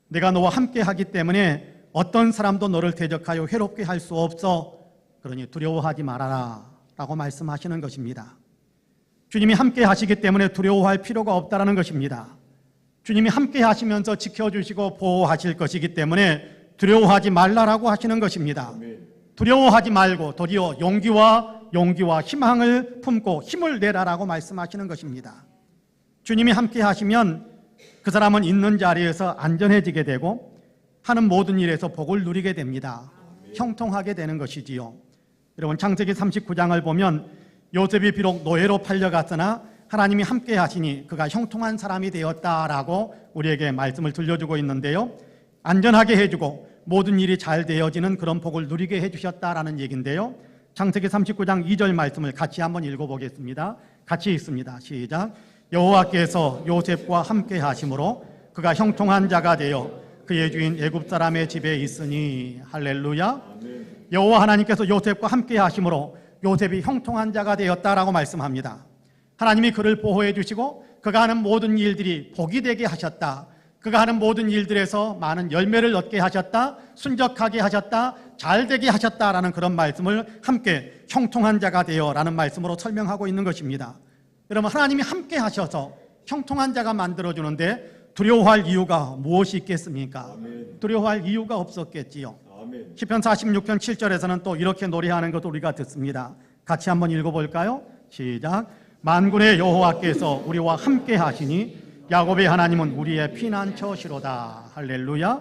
내가 너와 함께 하기 때문에 어떤 사람도 너를 대적하여 괴롭게 할 수 없어. 그러니 두려워하지 말아라 라고 말씀하시는 것입니다. 주님이 함께 하시기 때문에 두려워할 필요가 없다는 것입니다. 주님이 함께 하시면서 지켜주시고 보호하실 것이기 때문에 두려워하지 말라라고 하시는 것입니다. 두려워하지 말고 도리어 용기와 희망을 품고 힘을 내라라고 말씀하시는 것입니다. 주님이 함께 하시면 그 사람은 있는 자리에서 안전해지게 되고 하는 모든 일에서 복을 누리게 됩니다. 형통하게 되는 것이지요. 여러분, 창세기 39장을 보면 요셉이 비록 노예로 팔려갔으나 하나님이 함께 하시니 그가 형통한 사람이 되었다라고 우리에게 말씀을 들려주고 있는데요. 안전하게 해주고 모든 일이 잘 되어지는 그런 복을 누리게 해주셨다라는 얘기인데요. 창세기 39장 2절 말씀을 같이 한번 읽어보겠습니다. 같이 읽습니다. 시작. 여호와께서 요셉과 함께 하심으로 그가 형통한 자가 되어 그의 주인 애굽 사람의 집에 있으니. 할렐루야. 여호와 하나님께서 요셉과 함께 하심으로 요셉이 형통한 자가 되었다라고 말씀합니다. 하나님이 그를 보호해 주시고 그가 하는 모든 일들이 복이 되게 하셨다. 그가 하는 모든 일들에서 많은 열매를 얻게 하셨다. 순적하게 하셨다. 잘되게 하셨다라는 그런 말씀을 함께 형통한 자가 되어라는 말씀으로 설명하고 있는 것입니다. 여러분, 하나님이 함께 하셔서 형통한 자가 만들어주는데 두려워할 이유가 무엇이 있겠습니까? 두려워할 이유가 없었겠지요. 시편 46편 7절에서는 또 이렇게 노래하는 것도 우리가 듣습니다. 같이 한번 읽어볼까요? 시작. 만군의 여호와께서 우리와 함께 하시니 야곱의 하나님은 우리의 피난처시로다. 할렐루야.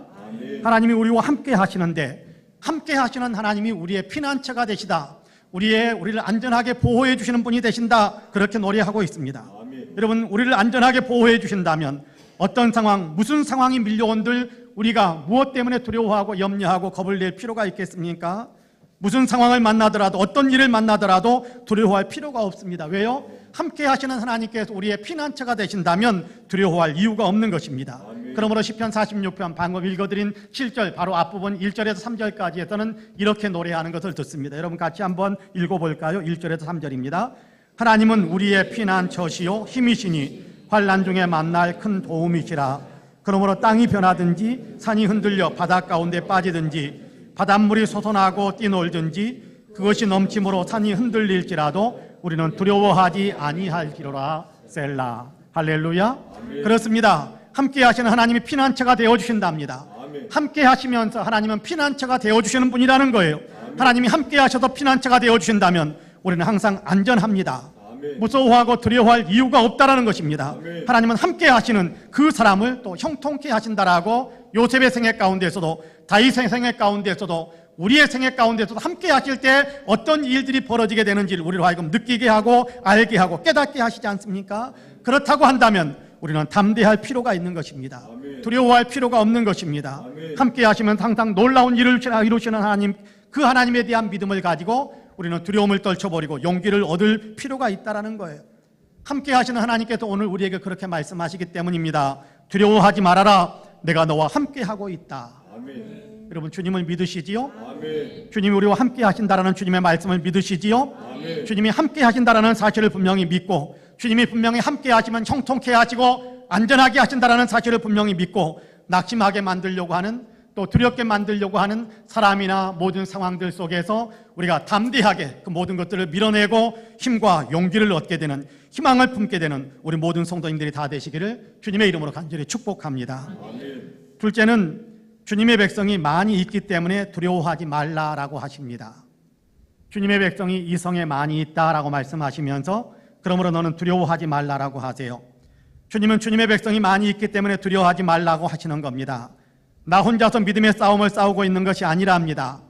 하나님이 우리와 함께 하시는데, 함께 하시는 하나님이 우리의 피난처가 되시다. 우리를 안전하게 보호해 주시는 분이 되신다. 그렇게 노래하고 있습니다. 여러분, 우리를 안전하게 보호해 주신다면 어떤 상황, 무슨 상황이 밀려온들 우리가 무엇 때문에 두려워하고 염려하고 겁을 낼 필요가 있겠습니까? 무슨 상황을 만나더라도, 어떤 일을 만나더라도 두려워할 필요가 없습니다. 왜요? 함께 하시는 하나님께서 우리의 피난처가 되신다면 두려워할 이유가 없는 것입니다. 그러므로 시편 46편 방금 읽어드린 7절 바로 앞부분 1절에서 3절까지에서는 이렇게 노래하는 것을 듣습니다. 여러분 같이 한번 읽어볼까요? 1절에서 3절입니다. 하나님은 우리의 피난처시요 힘이시니 환난 중에 만날 큰 도움이시라. 그러므로 땅이 변하든지 산이 흔들려 바닷 가운데 빠지든지 바닷물이 솟아나고 뛰놀든지 그것이 넘침으로 산이 흔들릴지라도 우리는 두려워하지 아니할지로라. 셀라. 할렐루야. 그렇습니다. 함께 하시는 하나님이 피난처가 되어주신답니다. 함께 하시면서 하나님은 피난처가 되어주시는 분이라는 거예요. 하나님이 함께 하셔서 피난처가 되어주신다면 우리는 항상 안전합니다. 무서워하고 두려워할 이유가 없다라는 것입니다. 하나님은 함께 하시는 그 사람을 또 형통케 하신다라고 요셉의 생애 가운데서도, 다윗의 생애 가운데서도, 우리의 생애 가운데서도 함께 하실 때 어떤 일들이 벌어지게 되는지를 우리로 하여금 느끼게 하고 알게 하고 깨닫게 하시지 않습니까? 그렇다고 한다면 우리는 담대할 필요가 있는 것입니다. 두려워할 필요가 없는 것입니다. 함께 하시면 항상 놀라운 일을 이루시는 하나님, 그 하나님에 대한 믿음을 가지고 우리는 두려움을 떨쳐버리고 용기를 얻을 필요가 있다는 거예요. 함께 하시는 하나님께서 오늘 우리에게 그렇게 말씀하시기 때문입니다. 두려워하지 말아라. 내가 너와 함께 하고 있다. 여러분, 주님을 믿으시지요? 주님이 우리와 함께 하신다라는 주님의 말씀을 믿으시지요? 주님이 함께 하신다라는 사실을 분명히 믿고, 주님이 분명히 함께 하시면 형통케 하시고 안전하게 하신다라는 사실을 분명히 믿고, 낙심하게 만들려고 하는, 또 두렵게 만들려고 하는 사람이나 모든 상황들 속에서 우리가 담대하게 그 모든 것들을 밀어내고 힘과 용기를 얻게 되는, 희망을 품게 되는 우리 모든 성도님들이 다 되시기를 주님의 이름으로 간절히 축복합니다. 둘째는 주님의 백성이 많이 있기 때문에 두려워하지 말라라고 하십니다. 주님의 백성이 이 성에 많이 있다라고 말씀하시면서 그러므로 너는 두려워하지 말라라고 하세요. 주님은 주님의 백성이 많이 있기 때문에 두려워하지 말라고 하시는 겁니다. 나 혼자서 믿음의 싸움을 싸우고 있는 것이 아니랍니다.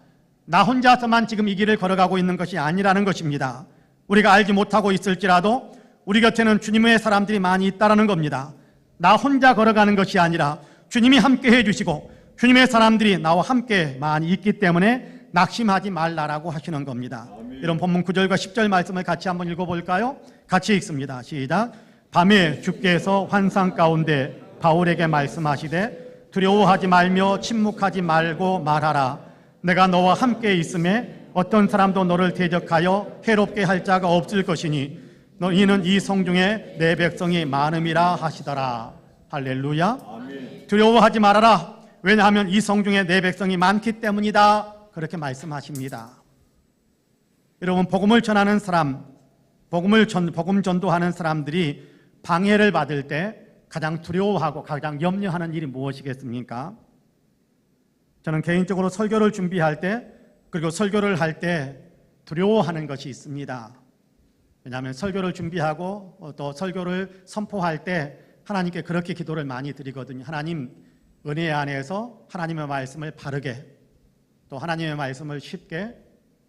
나 혼자서만 지금 이 길을 걸어가고 있는 것이 아니라는 것입니다. 우리가 알지 못하고 있을지라도 우리 곁에는 주님의 사람들이 많이 있다는 겁니다. 나 혼자 걸어가는 것이 아니라 주님이 함께 해주시고 주님의 사람들이 나와 함께 많이 있기 때문에 낙심하지 말라라고 하시는 겁니다. 이런 본문 9절과 10절 말씀을 같이 한번 읽어볼까요? 같이 읽습니다. 시작. 밤에 주께서 환상 가운데 바울에게 말씀하시되 두려워하지 말며 침묵하지 말고 말하라. 내가 너와 함께 있음에 어떤 사람도 너를 대적하여 해롭게 할 자가 없을 것이니 너희는 이 성중에 내 백성이 많음이라 하시더라. 할렐루야. 두려워하지 말아라. 왜냐하면 이 성중에 내 백성이 많기 때문이다. 그렇게 말씀하십니다. 여러분, 복음을 전하는 사람, 복음 전도하는 사람들이 방해를 받을 때 가장 두려워하고 가장 염려하는 일이 무엇이겠습니까? 저는 개인적으로 설교를 준비할 때, 그리고 설교를 할 때 두려워하는 것이 있습니다. 왜냐하면 설교를 준비하고 또 설교를 선포할 때 하나님께 그렇게 기도를 많이 드리거든요. 하나님, 은혜 안에서 하나님의 말씀을 바르게, 또 하나님의 말씀을 쉽게,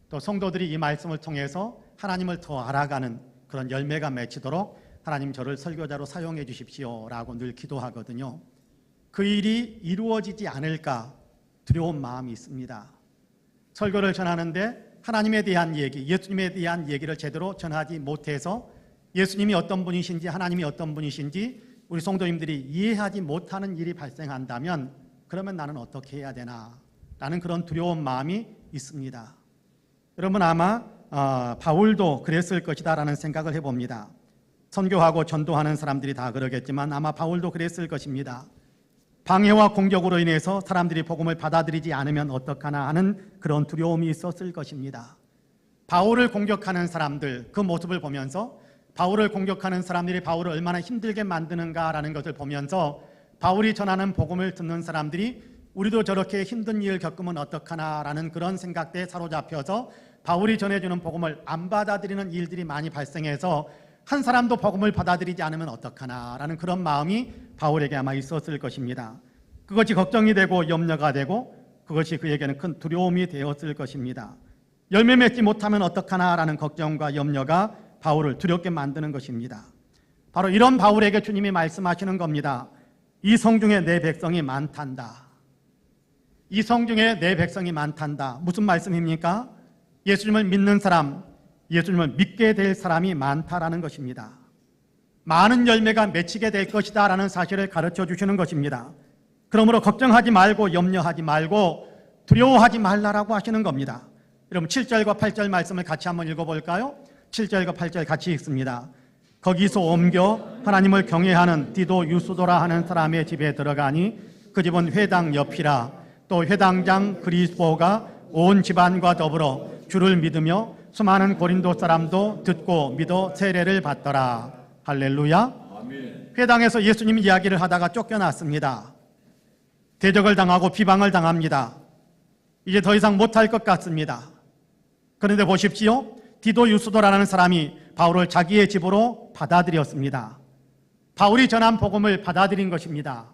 또 성도들이 이 말씀을 통해서 하나님을 더 알아가는 그런 열매가 맺히도록 하나님 저를 설교자로 사용해 주십시오 라고 늘 기도하거든요. 그 일이 이루어지지 않을까 두려운 마음이 있습니다. 설교를 전하는데 하나님에 대한 얘기, 예수님에 대한 얘기를 제대로 전하지 못해서 예수님이 어떤 분이신지 하나님이 어떤 분이신지 우리 성도님들이 이해하지 못하는 일이 발생한다면 그러면 나는 어떻게 해야 되나 라는 그런 두려운 마음이 있습니다. 여러분 아마 바울도 그랬을 것이다 라는 생각을 해봅니다. 선교하고 전도하는 사람들이 다 그러겠지만 아마 바울도 그랬을 것입니다. 방해와 공격으로 인해서 사람들이 복음을 받아들이지 않으면 어떡하나 하는 그런 두려움이 있었을 것입니다. 바울을 공격하는 사람들, 그 모습을 보면서 바울을 공격하는 사람들이 바울을 얼마나 힘들게 만드는가라는 것을 보면서 바울이 전하는 복음을 듣는 사람들이 우리도 저렇게 힘든 일을 겪으면 어떡하나라는 그런 생각대에 사로잡혀서 바울이 전해주는 복음을 안 받아들이는 일들이 많이 발생해서 한 사람도 복음을 받아들이지 않으면 어떡하나라는 그런 마음이 바울에게 아마 있었을 것입니다. 그것이 걱정이 되고 염려가 되고 그것이 그에게는 큰 두려움이 되었을 것입니다. 열매 맺지 못하면 어떡하나라는 걱정과 염려가 바울을 두렵게 만드는 것입니다. 바로 이런 바울에게 주님이 말씀하시는 겁니다. 이 성중에 내 백성이 많단다. 이 성중에 내 백성이 많단다. 무슨 말씀입니까? 예수님을 믿는 사람, 예수님을 믿게 될 사람이 많다라는 것입니다. 많은 열매가 맺히게 될 것이다 라는 사실을 가르쳐 주시는 것입니다. 그러므로 걱정하지 말고 염려하지 말고 두려워하지 말라라고 하시는 겁니다. 여러분 7절과 8절 말씀을 같이 한번 읽어볼까요? 7절과 8절 같이 읽습니다. 거기서 옮겨 하나님을 경외하는 디도 유스도라 하는 사람의 집에 들어가니 그 집은 회당 옆이라. 또 회당장 그리스도가 온 집안과 더불어 주를 믿으며 수많은 고린도 사람도 듣고 믿어 세례를 받더라. 할렐루야. 아멘. 회당에서 예수님 이야기를 하다가 쫓겨났습니다. 대적을 당하고 비방을 당합니다. 이제 더 이상 못할 것 같습니다. 그런데 보십시오. 디도 유스도라는 사람이 바울을 자기의 집으로 받아들였습니다. 바울이 전한 복음을 받아들인 것입니다.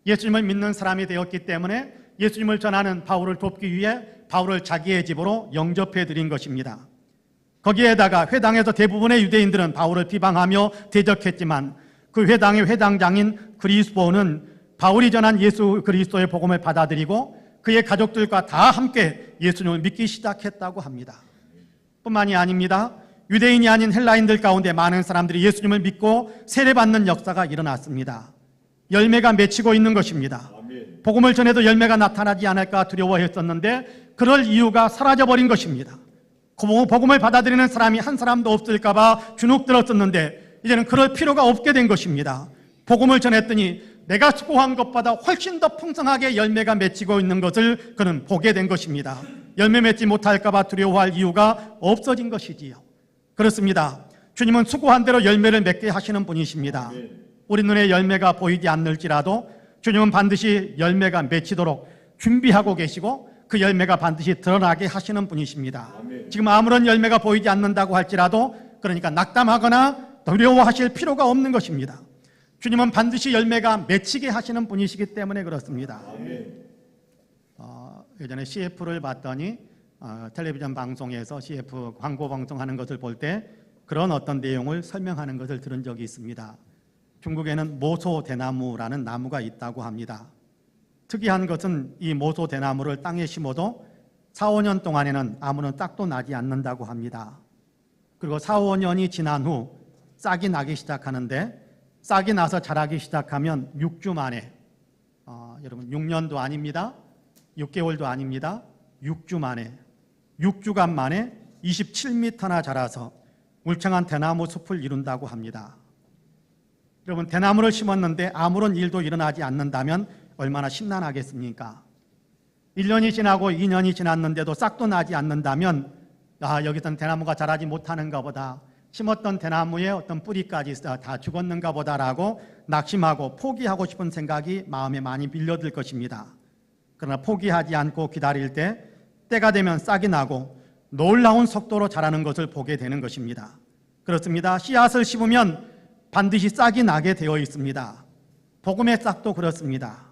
예수님을 믿는 사람이 되었기 때문에 예수님을 전하는 바울을 돕기 위해 바울을 자기의 집으로 영접해 드린 것입니다. 거기에다가 회당에서 대부분의 유대인들은 바울을 비방하며 대적했지만 그 회당의 회당장인 그리스도는 바울이 전한 예수 그리스도의 복음을 받아들이고 그의 가족들과 다 함께 예수님을 믿기 시작했다고 합니다. 뿐만이 아닙니다. 유대인이 아닌 헬라인들 가운데 많은 사람들이 예수님을 믿고 세례받는 역사가 일어났습니다. 열매가 맺히고 있는 것입니다. 복음을 전해도 열매가 나타나지 않을까 두려워했었는데 그럴 이유가 사라져버린 것입니다. 복음을 받아들이는 사람이 한 사람도 없을까 봐 주눅 들었었는데 이제는 그럴 필요가 없게 된 것입니다. 복음을 전했더니 내가 수고한 것보다 훨씬 더 풍성하게 열매가 맺히고 있는 것을 그는 보게 된 것입니다. 열매 맺지 못할까 봐 두려워할 이유가 없어진 것이지요. 그렇습니다. 주님은 수고한 대로 열매를 맺게 하시는 분이십니다. 우리 눈에 열매가 보이지 않을지라도 주님은 반드시 열매가 맺히도록 준비하고 계시고 그 열매가 반드시 드러나게 하시는 분이십니다. 지금 아무런 열매가 보이지 않는다고 할지라도 그러니까 낙담하거나 두려워하실 필요가 없는 것입니다. 주님은 반드시 열매가 맺히게 하시는 분이시기 때문에 그렇습니다. 예전에 CF를 봤더니 텔레비전 방송에서 CF 광고 방송하는 것을 볼 때 그런 어떤 내용을 설명하는 것을 들은 적이 있습니다. 중국에는 모소대나무라는 나무가 있다고 합니다. 특이한 것은 이 모소대나무를 땅에 심어도 4, 5년 동안에는 아무런 싹도 나지 않는다고 합니다. 그리고 4, 5년이 지난 후 싹이 나기 시작하는데 싹이 나서 자라기 시작하면 6주 만에 여러분 6년도 아닙니다. 6개월도 아닙니다. 6주 만에 6주간 만에 27m나 자라서 울창한 대나무 숲을 이룬다고 합니다. 여러분 대나무를 심었는데 아무런 일도 일어나지 않는다면 얼마나 심란하겠습니까? 1년이 지나고 2년이 지났는데도 싹도 나지 않는다면 여기선 대나무가 자라지 못하는가 보다, 심었던 대나무의 어떤 뿌리까지 다 죽었는가 보다라고 낙심하고 포기하고 싶은 생각이 마음에 많이 밀려들 것입니다. 그러나 포기하지 않고 기다릴 때 때가 되면 싹이 나고 놀라운 속도로 자라는 것을 보게 되는 것입니다. 그렇습니다. 씨앗을 심으면 반드시 싹이 나게 되어 있습니다. 복음의 싹도 그렇습니다.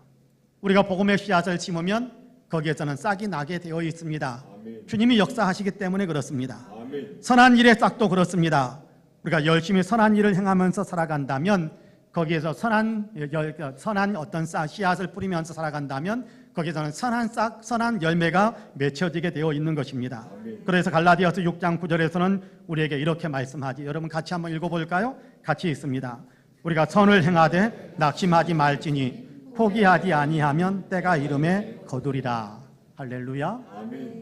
우리가 복음의 씨앗을 심으면 거기에서는 싹이 나게 되어 있습니다. 아멘. 주님이 역사하시기 때문에 그렇습니다. 아멘. 선한 일의 싹도 그렇습니다. 우리가 열심히 선한 일을 행하면서 살아간다면 거기에서 선한 어떤 씨앗을 뿌리면서 살아간다면 거기서는 선한 싹, 선한 열매가 맺혀지게 되어 있는 것입니다. 그래서 갈라디아서 6장 9절에서는 우리에게 이렇게 말씀하지. 여러분 같이 한번 읽어볼까요? 같이 읽습니다. 우리가 선을 행하되 낙심하지 말지니 포기하지 아니하면 때가 이름에 거두리라. 할렐루야.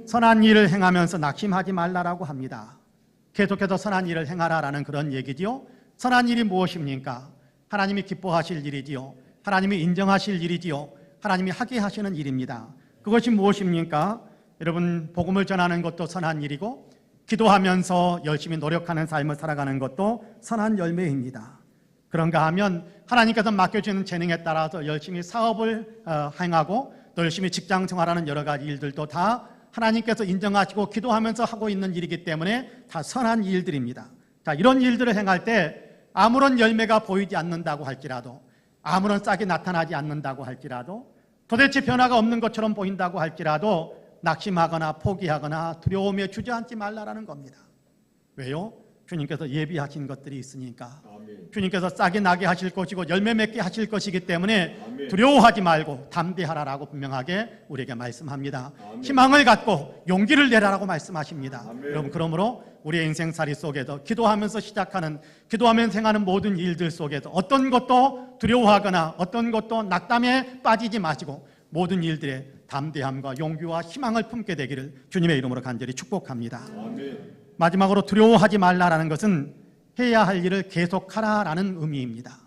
선한 일을 행하면서 낙심하지 말라라고 합니다. 계속해서 선한 일을 행하라라는 그런 얘기지요. 선한 일이 무엇입니까? 하나님이 기뻐하실 일이지요. 하나님이 인정하실 일이지요. 하나님이 하게 하시는 일입니다. 그것이 무엇입니까? 여러분, 복음을 전하는 것도 선한 일이고 기도하면서 열심히 노력하는 삶을 살아가는 것도 선한 열매입니다. 그런가 하면 하나님께서 맡겨주는 재능에 따라서 열심히 사업을 행하고 또 열심히 직장 생활하는 여러 가지 일들도 다 하나님께서 인정하시고 기도하면서 하고 있는 일이기 때문에 다 선한 일들입니다. 자, 이런 일들을 행할 때 아무런 열매가 보이지 않는다고 할지라도, 아무런 싹이 나타나지 않는다고 할지라도, 도대체 변화가 없는 것처럼 보인다고 할지라도 낙심하거나 포기하거나 두려움에 주저앉지 말라라는 겁니다. 왜요? 주님께서 예비하신 것들이 있으니까. 주님께서 싹이 나게 하실 것이고 열매 맺게 하실 것이기 때문에 두려워하지 말고 담대하라라고 분명하게 우리에게 말씀합니다. 희망을 갖고 용기를 내라라고 말씀하십니다. 여러분, 그러므로 우리의 인생살이 속에서 기도하면서 시작하는, 기도하면서 행하는 모든 일들 속에서 어떤 것도 두려워하거나 어떤 것도 낙담에 빠지지 마시고 모든 일들에 담대함과 용기와 희망을 품게 되기를 주님의 이름으로 간절히 축복합니다. 마지막으로 두려워하지 말라라는 것은 해야 할 일을 계속하라라는 의미입니다.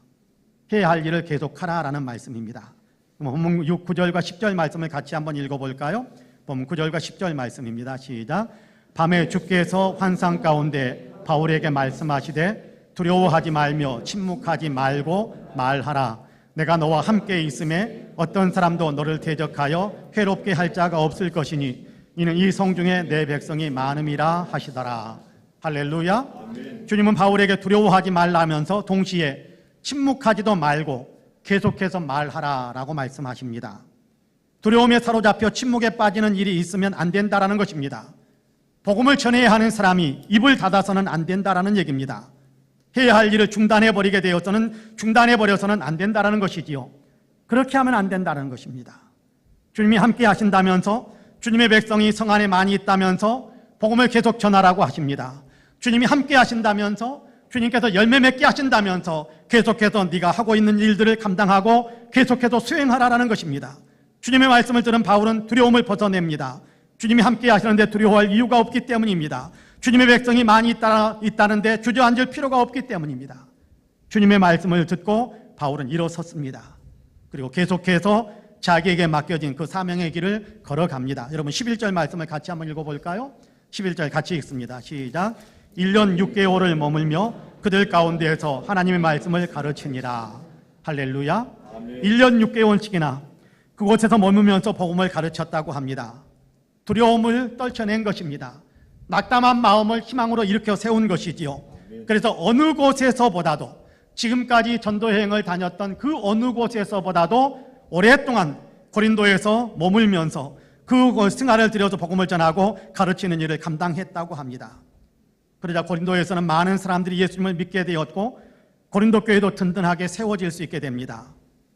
해야 할 일을 계속하라라는 말씀입니다. 본문 9절과 10절 말씀을 같이 한번 읽어볼까요? 본문 9절과 10절 말씀입니다. 시작. 밤에 주께서 환상 가운데 바울에게 말씀하시되 두려워하지 말며 침묵하지 말고 말하라. 내가 너와 함께 있음에 어떤 사람도 너를 대적하여 괴롭게 할 자가 없을 것이니 이는 이 성중에 내 백성이 많음이라 하시더라. 할렐루야. 주님은 바울에게 두려워하지 말라면서 동시에 침묵하지도 말고 계속해서 말하라라고 말씀하십니다. 두려움에 사로잡혀 침묵에 빠지는 일이 있으면 안 된다라는 것입니다. 복음을 전해야 하는 사람이 입을 닫아서는 안 된다라는 얘기입니다. 해야 할 일을 중단해버리게 되어서는 중단해버려서는 안 된다라는 것이지요. 그렇게 하면 안 된다는 것입니다. 주님이 함께 하신다면서, 주님의 백성이 성 안에 많이 있다면서 복음을 계속 전하라고 하십니다. 주님이 함께 하신다면서, 주님께서 열매 맺게 하신다면서 계속해서 네가 하고 있는 일들을 감당하고 계속해서 수행하라는 것입니다. 주님의 말씀을 들은 바울은 두려움을 벗어냅니다. 주님이 함께 하시는데 두려워할 이유가 없기 때문입니다. 주님의 백성이 많이 있다는데 주저앉을 필요가 없기 때문입니다. 주님의 말씀을 듣고 바울은 일어섰습니다. 그리고 계속해서 자기에게 맡겨진 그 사명의 길을 걸어갑니다. 여러분 11절 말씀을 같이 한번 읽어볼까요? 11절 같이 읽습니다. 시작. 1년 6개월을 머물며 그들 가운데에서 하나님의 말씀을 가르치니라. 할렐루야. 1년 6개월씩이나 그곳에서 머물면서 복음을 가르쳤다고 합니다. 두려움을 떨쳐낸 것입니다. 낙담한 마음을 희망으로 일으켜 세운 것이지요. 그래서 어느 곳에서보다도, 지금까지 전도여행을 다녔던 그 어느 곳에서보다도 오랫동안 고린도에서 머물면서 그 생활을 들여서 복음을 전하고 가르치는 일을 감당했다고 합니다. 그러자 고린도에서는 많은 사람들이 예수님을 믿게 되었고 고린도 교회도 든든하게 세워질 수 있게 됩니다.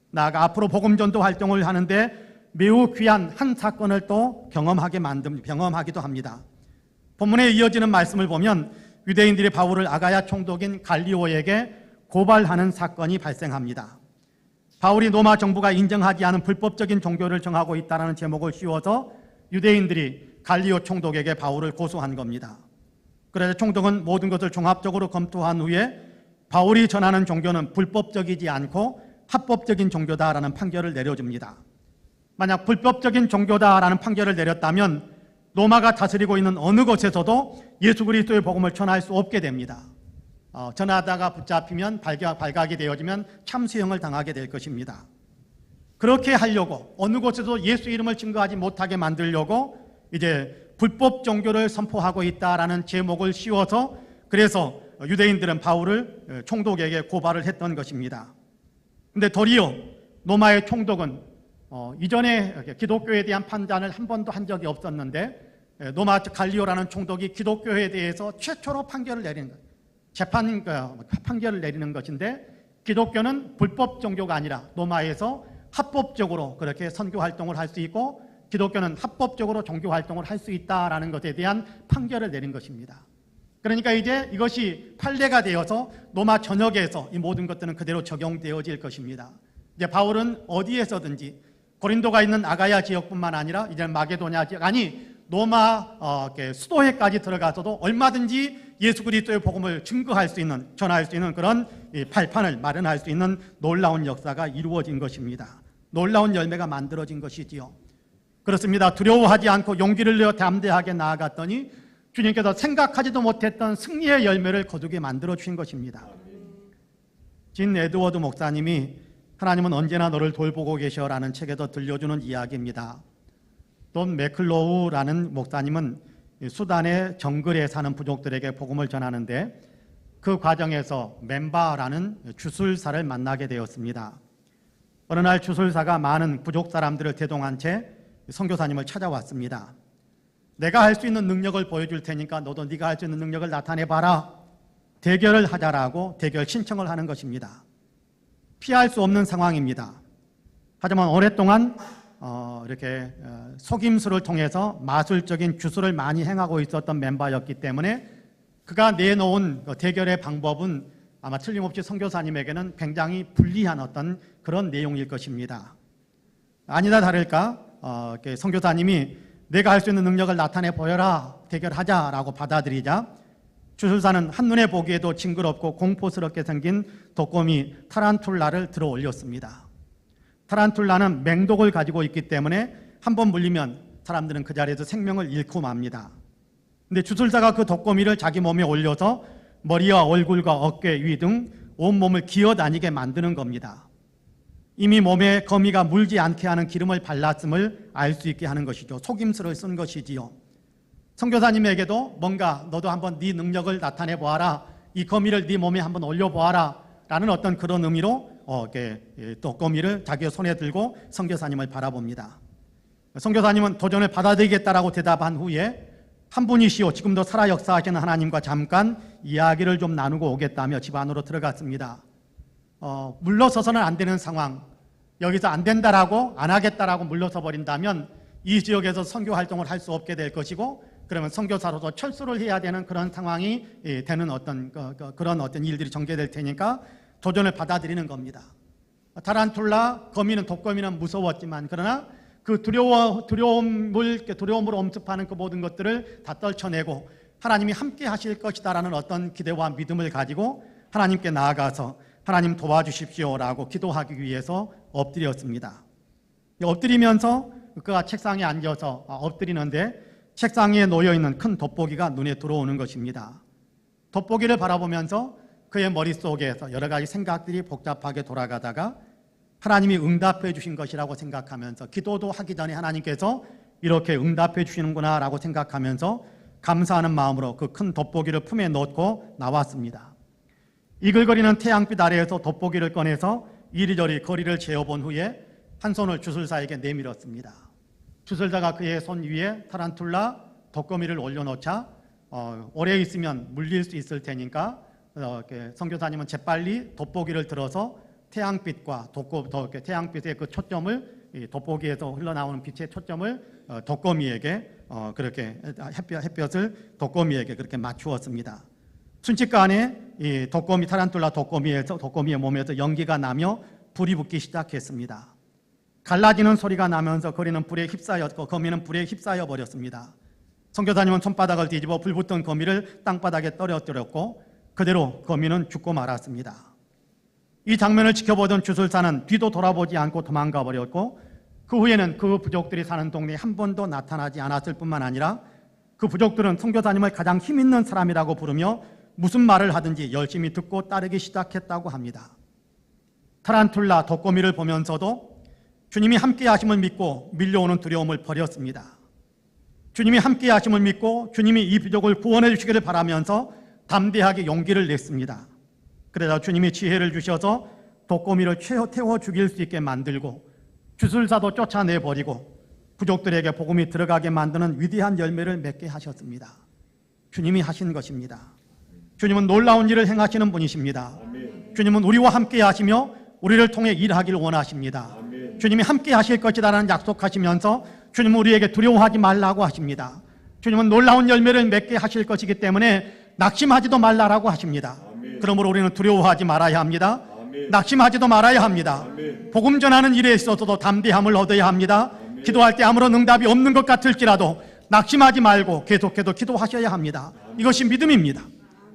나아가 앞으로 복음 전도 활동을 하는데 매우 귀한 한 사건을 또 경험하기도 합니다. 본문에 이어지는 말씀을 보면 유대인들이 바울을 아가야 총독인 갈리오에게 고발하는 사건이 발생합니다. 바울이 로마 정부가 인정하지 않은 불법적인 종교를 정하고 있다는 제목을 씌워서 유대인들이 갈리오 총독에게 바울을 고소한 겁니다. 그래서 총독은 모든 것을 종합적으로 검토한 후에 바울이 전하는 종교는 불법적이지 않고 합법적인 종교다라는 판결을 내려줍니다. 만약 불법적인 종교다라는 판결을 내렸다면 로마가 다스리고 있는 어느 곳에서도 예수 그리스도의 복음을 전할 수 없게 됩니다. 전하다가 붙잡히면 발각이 되어지면 참수형을 당하게 될 것입니다. 그렇게 하려고 어느 곳에도 예수 이름을 증거하지 못하게 만들려고 이제 불법 종교를 선포하고 있다라는 제목을 씌워서 그래서 유대인들은 바울을 총독에게 고발을 했던 것입니다. 그런데 도리어 로마의 총독은 이전에 기독교에 대한 판단을 한 번도 한 적이 없었는데 로마 갈리오라는 총독이 기독교에 대해서 최초로 판결을 내리는 거예요. 판결을 내리는 것인데 기독교는 불법 종교가 아니라 로마에서 합법적으로 그렇게 선교 활동을 할 수 있고 기독교는 합법적으로 종교 활동을 할 수 있다라는 것에 대한 판결을 내린 것입니다. 그러니까 이제 이것이 판례가 되어서 로마 전역에서 이 모든 것들은 그대로 적용되어질 것입니다. 이제 바울은 어디에서든지 고린도가 있는 아가야 지역뿐만 아니라 이제 마게도냐 지역, 아니 로마 수도회까지 들어가서도 얼마든지 예수 그리스도의 복음을 증거할 수 있는, 전할 수 있는 그런 발판을 마련할 수 있는 놀라운 역사가 이루어진 것입니다. 놀라운 열매가 만들어진 것이지요. 그렇습니다. 두려워하지 않고 용기를 내어 담대하게 나아갔더니 주님께서 생각하지도 못했던 승리의 열매를 거두게 만들어 주신 것입니다. 진 에드워드 목사님이 하나님은 언제나 너를 돌보고 계셔라는 책에서 들려주는 이야기입니다. 돈 맥클로우라는 목사님은 수단의 정글에 사는 부족들에게 복음을 전하는데 그 과정에서 멤바라는 주술사를 만나게 되었습니다. 어느 날 주술사가 많은 부족 사람들을 대동한 채 선교사님을 찾아왔습니다. 내가 할 수 있는 능력을 보여줄 테니까 너도 네가 할 수 있는 능력을 나타내봐라. 대결을 하자라고 대결 신청을 하는 것입니다. 피할 수 없는 상황입니다. 하지만 오랫동안 이렇게 속임수를 통해서 마술적인 주술을 많이 행하고 있었던 멤버였기 때문에 그가 내놓은 대결의 방법은 아마 틀림없이 선교사님에게는 굉장히 불리한 어떤 그런 내용일 것입니다. 아니다 다를까 선교사님이 내가 할 수 있는 능력을 나타내 보여라, 대결하자라고 받아들이자 주술사는 한눈에 보기에도 징그럽고 공포스럽게 생긴 독거미 타란툴라를 들어 올렸습니다. 타란툴라는 맹독을 가지고 있기 때문에 한번 물리면 사람들은 그 자리에서 생명을 잃고 맙니다. 근데 주술사가 그 독거미를 자기 몸에 올려서 머리와 얼굴과 어깨, 위 등 온몸을 기어다니게 만드는 겁니다. 이미 몸에 거미가 물지 않게 하는 기름을 발랐음을 알 수 있게 하는 것이죠. 속임수를 쓴 것이지요. 선교사님에게도 뭔가 너도 한번 네 능력을 나타내 보아라, 이 거미를 네 몸에 한번 올려보아라 라는 어떤 그런 의미로 또 거미를 자기의 손에 들고 선교사님을 바라봅니다. 선교사님은 도전을 받아들이겠다라고 대답한 후에 한 분이시오 지금도 살아 역사하시는 하나님과 잠깐 이야기를 좀 나누고 오겠다며 집 안으로 들어갔습니다. 물러서서는 안 되는 상황, 여기서 안 된다라고 안 하겠다라고 물러서 버린다면 이 지역에서 선교 활동을 할 수 없게 될 것이고 그러면 선교사로서 철수를 해야 되는 그런 상황이 되는 그런 어떤 일들이 전개될 테니까 도전을 받아들이는 겁니다. 타란툴라, 거미는 독거미는 무서웠지만 그러나 그 두려움으로 엄습하는 그 모든 것들을 다 떨쳐내고 하나님이 함께 하실 것이다라는 어떤 기대와 믿음을 가지고 하나님께 나아가서 하나님 도와주십시오라고 기도하기 위해서 엎드렸습니다. 엎드리면서 그가 책상에 앉아서 엎드리는데 책상 위에 놓여있는 큰 돋보기가 눈에 들어오는 것입니다. 돋보기를 바라보면서 그의 머릿속에서 여러 가지 생각들이 복잡하게 돌아가다가 하나님이 응답해 주신 것이라고 생각하면서 기도도 하기 전에 하나님께서 이렇게 응답해 주시는구나 라고 생각하면서 감사하는 마음으로 그 큰 돋보기를 품에 넣고 나왔습니다. 이글거리는 태양빛 아래에서 돋보기를 꺼내서 이리저리 거리를 재어본 후에 한 손을 주술사에게 내밀었습니다. 주술사가 그의 손 위에 타란툴라 독거미를 올려놓자 오래 있으면 물릴 수 있을 테니까 선교사님은 재빨리 돋보기를 들어서 태양빛과 태양빛의 그 초점을 돋보기에서 흘러나오는 빛의 초점을 독거미에게 그렇게 햇볕을 독거미에게 그렇게 맞추었습니다. 순식간에 이 독거미 타란툴라 독거미의 몸에서 연기가 나며 불이 붙기 시작했습니다. 갈라지는 소리가 나면서 거미는 불에 휩싸여 버렸습니다. 선교사님은 손바닥을 뒤집어 불붙던 거미를 땅바닥에 떨어뜨렸고 그대로 거미는 죽고 말았습니다. 이 장면을 지켜보던 주술사는 뒤도 돌아보지 않고 도망가 버렸고 그 후에는 그 부족들이 사는 동네에 한 번도 나타나지 않았을 뿐만 아니라 그 부족들은 선교사님을 가장 힘있는 사람이라고 부르며 무슨 말을 하든지 열심히 듣고 따르기 시작했다고 합니다. 타란툴라 독거미를 보면서도 주님이 함께 하심을 믿고 밀려오는 두려움을 버렸습니다. 주님이 함께 하심을 믿고 주님이 이 부족을 구원해 주시기를 바라면서 담대하게 용기를 냈습니다. 그러자 주님이 지혜를 주셔서 독거미를 태워 죽일 수 있게 만들고 주술사도 쫓아내버리고 부족들에게 복음이 들어가게 만드는 위대한 열매를 맺게 하셨습니다. 주님이 하신 것입니다. 주님은 놀라운 일을 행하시는 분이십니다. 주님은 우리와 함께 하시며 우리를 통해 일하기를 원하십니다. 주님이 함께 하실 것이다라는 약속하시면서 주님은 우리에게 두려워하지 말라고 하십니다. 주님은 놀라운 열매를 맺게 하실 것이기 때문에 낙심하지도 말라라고 하십니다. 그러므로 우리는 두려워하지 말아야 합니다. 낙심하지도 말아야 합니다. 복음 전하는 일에 있어서도 담대함을 얻어야 합니다. 기도할 때 아무런 응답이 없는 것 같을지라도 낙심하지 말고 계속해서 기도하셔야 합니다. 이것이 믿음입니다.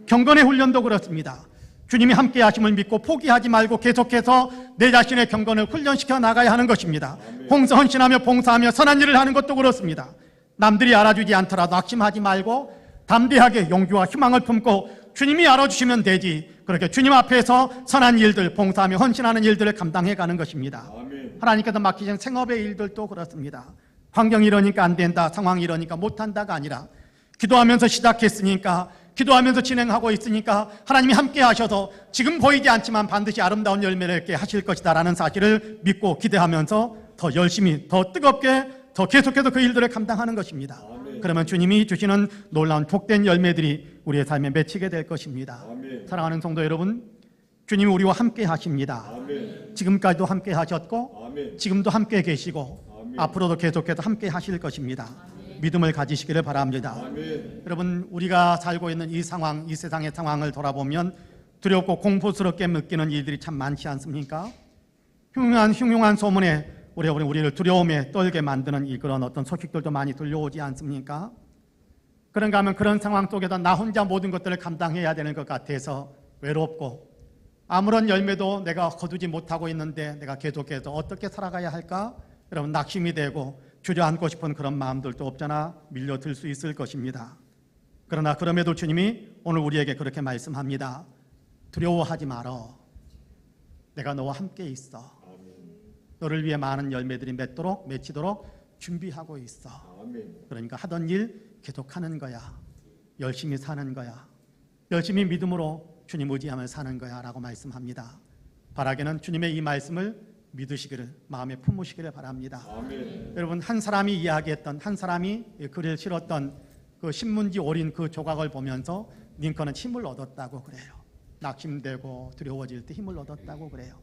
경건의 훈련도 그렇습니다. 주님이 함께 하심을 믿고 포기하지 말고 계속해서 내 자신의 경건을 훈련시켜 나가야 하는 것입니다. 헌신하며 봉사하며 선한 일을 하는 것도 그렇습니다. 남들이 알아주지 않더라도 낙심하지 말고 담대하게 용기와 희망을 품고 주님이 알아주시면 되지, 그렇게 주님 앞에서 선한 일들, 봉사하며 헌신하는 일들을 감당해 가는 것입니다. 하나님께서 맡기신 생업의 일들도 그렇습니다. 환경이 이러니까 안 된다, 상황이 이러니까 못한다가 아니라 기도하면서 시작했으니까, 기도하면서 진행하고 있으니까 하나님이 함께 하셔서 지금 보이지 않지만 반드시 아름다운 열매를 맺게 하실 것이다 라는 사실을 믿고 기대하면서 더 열심히, 더 뜨겁게, 더 계속해서 그 일들을 감당하는 것입니다. 그러면 주님이 주시는 놀라운 복된 열매들이 우리의 삶에 맺히게 될 것입니다. 사랑하는 성도 여러분, 주님이 우리와 함께 하십니다. 지금까지도 함께 하셨고 지금도 함께 계시고 앞으로도 계속해서 함께 하실 것입니다. 믿음을 가지시기를 바랍니다. 여러분, 우리가 살고 있는 이 상황, 이 세상의 상황을 돌아보면 두렵고 공포스럽게 느끼는 일들이 참 많지 않습니까? 흉흉한 소문에 우리를 두려움에 떨게 만드는 그런 어떤 소식들도 많이 들려오지 않습니까? 그런가 하면 그런 상황 속에서 나 혼자 모든 것들을 감당해야 되는 것 같아서 외롭고 아무런 열매도 내가 거두지 못하고 있는데 내가 계속해서 어떻게 살아가야 할까? 여러분, 낙심이 되고 주저앉고 싶은 그런 마음들도 없잖아 밀려들 수 있을 것입니다. 그러나 그럼에도 주님이 오늘 우리에게 그렇게 말씀합니다. 두려워하지 말어. 내가 너와 함께 있어. 너를 위해 많은 열매들이 맺히도록 준비하고 있어. 그러니까 하던 일 계속하는 거야. 열심히 사는 거야. 열심히 믿음으로 주님 의지하며 사는 거야 라고 말씀합니다. 바라기는 주님의 이 말씀을 믿으시기를, 마음에 품으시기를 바랍니다. 여러분, 한 사람이 이야기했던, 한 사람이 글을 실었던 그 신문지 오린 그 조각을 보면서 링컨은 힘을 얻었다고 그래요. 낙심되고 두려워질 때 힘을 얻었다고 그래요.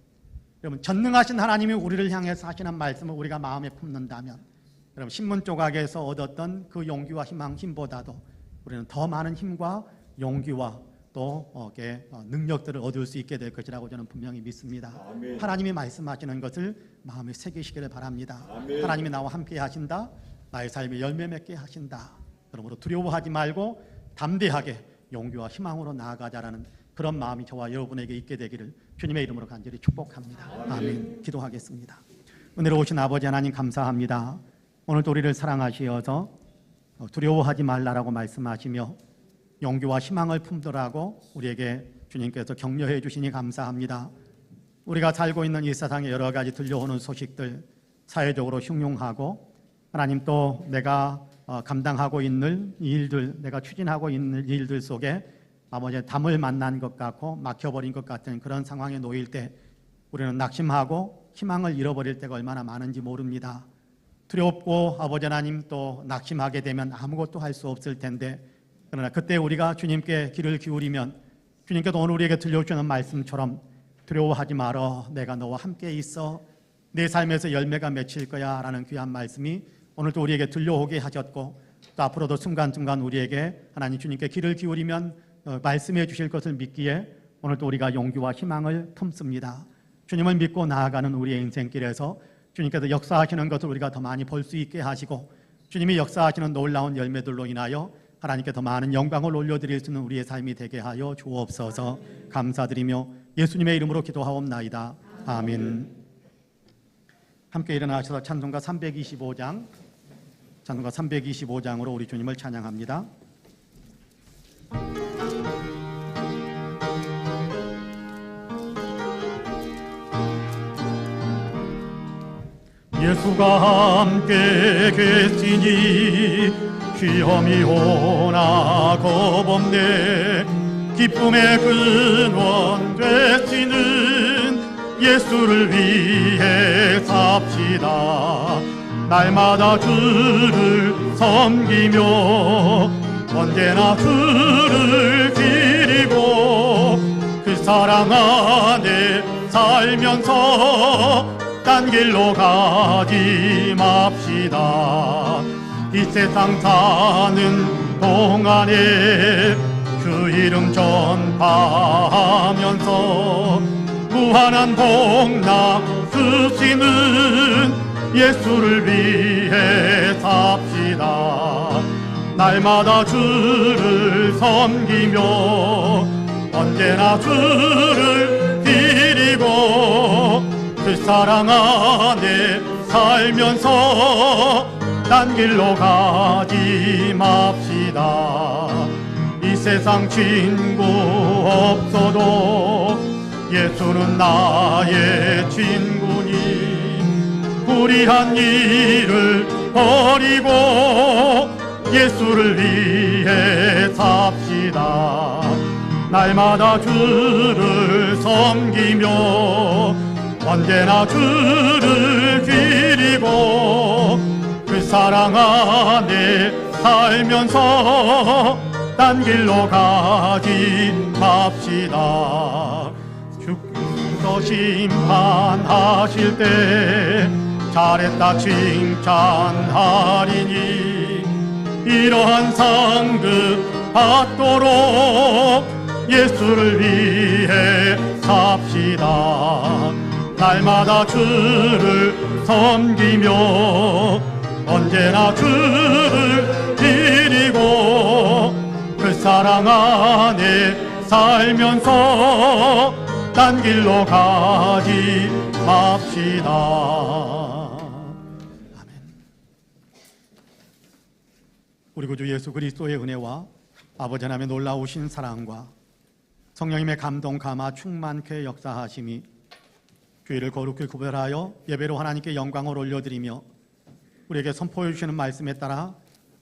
여러분, 전능하신 하나님이 우리를 향해서 하시는 말씀을 우리가 마음에 품는다면, 여러분, 신문 조각에서 얻었던 그 용기와 희망, 힘보다도 우리는 더 많은 힘과 용기와 또 능력들을 얻을 수 있게 될 것이라고 저는 분명히 믿습니다. 하나님이 말씀하시는 것을 마음에 새기시기를 바랍니다. 하나님이 나와 함께 하신다. 나의 삶에 열매 맺게 하신다. 그러므로 두려워하지 말고 담대하게 용기와 희망으로 나아가자라는 그런 마음이 저와 여러분에게 있게 되기를 주님의 이름으로 간절히 축복합니다. 아멘. 기도하겠습니다. 은혜로우신 아버지 하나님, 감사합니다. 오늘도 우리를 사랑하시어서 두려워하지 말라라고 말씀하시며 용기와 희망을 품더라고 우리에게 주님께서 격려해 주시니 감사합니다. 우리가 살고 있는 이 세상에 여러 가지 들려오는 소식들, 사회적으로 흉흉하고 하나님 또 내가 감당하고 있는 일들, 내가 추진하고 있는 일들 속에 아버지의 담을 만난 것 같고 막혀버린 것 같은 그런 상황에 놓일 때 우리는 낙심하고 희망을 잃어버릴 때가 얼마나 많은지 모릅니다. 두렵고 아버지 하나님 또 낙심하게 되면 아무것도 할 수 없을 텐데, 그러나 그때 우리가 주님께 귀를 기울이면 주님께서 오늘 우리에게 들려주는 말씀처럼 두려워하지 말어. 내가 너와 함께 있어. 내 삶에서 열매가 맺힐 거야 라는 귀한 말씀이 오늘도 우리에게 들려오게 하셨고 또 앞으로도 순간순간 우리에게 하나님 주님께 귀를 기울이면 말씀해 주실 것을 믿기에 오늘도 우리가 용기와 희망을 품습니다. 주님을 믿고 나아가는 우리의 인생길에서 주님께서 역사하시는 것을 우리가 더 많이 볼 수 있게 하시고 주님이 역사하시는 놀라운 열매들로 인하여 하나님께 더 많은 영광을 올려드릴 수 있는 우리의 삶이 되게 하여 주옵소서. 감사드리며 예수님의 이름으로 기도하옵나이다. 아멘. 함께 일어나셔서 찬송가 325장으로 우리 주님을 찬양합니다. 예수가 함께 계시니 시험이 오나 겁없네. 기쁨의 근원 되시는 예수를 위해 삽시다. 날마다 주를 섬기며 언제나 주를 기리고 그 사랑 안에 살면서 딴 길로 가지 맙시다. 이 세상 사는 동안에 주 이름 전파하면서 무한한 복락 주시는 예수를 위해 삽시다. 날마다 주를 섬기며 언제나 주를 드리고 그 사랑 안에 살면서 딴 길로 가지 맙시다. 이 세상 친구 없어도 예수는 나의 친구니 불의한 일을 버리고 예수를 위해 삽시다. 날마다 주를 섬기며 언제나 주를 드리고 그 사랑 안에 살면서 딴 길로 가지 맙시다. 주께서 심판하실 때 잘했다 칭찬하리니 이러한 상급 받도록 예수를 위해 삽시다. 날마다 주를 섬기며 언제나 주를 드리고 그 사랑 안에 살면서 딴 길로 가지 맙시다. 아멘. 우리 구주 예수 그리스도의 은혜와 아버지 하나님의 놀라우신 사랑과 성령님의 감동 감화 충만케 역사하심이 주의를 거룩히 구별하여 예배로 하나님께 영광을 올려드리며 우리에게 선포해 주시는 말씀에 따라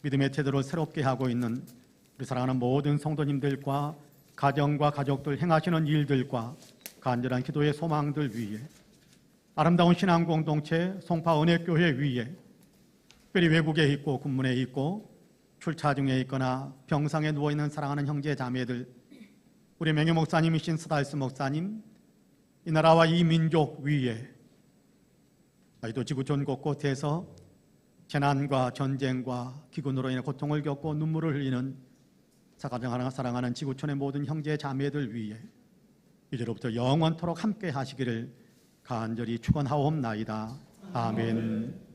믿음의 태도를 새롭게 하고 있는 우리 사랑하는 모든 성도님들과 가정과 가족들 행하시는 일들과 간절한 기도의 소망들 위에 아름다운 신앙 공동체 송파 은혜교회 위에 특별히 외국에 있고 군문에 있고 출차 중에 있거나 병상에 누워있는 사랑하는 형제 자매들, 우리 명예 목사님이신 스달스 목사님, 이 나라와 이 민족 위에 아직도 지구촌 곳곳에서 재난과 전쟁과 기근으로 인해 고통을 겪고 눈물을 흘리는 사랑하는 지구촌의 모든 형제 자매들 위에 이제로부터 영원토록 함께 하시기를 간절히 축원하옵나이다. 아멘.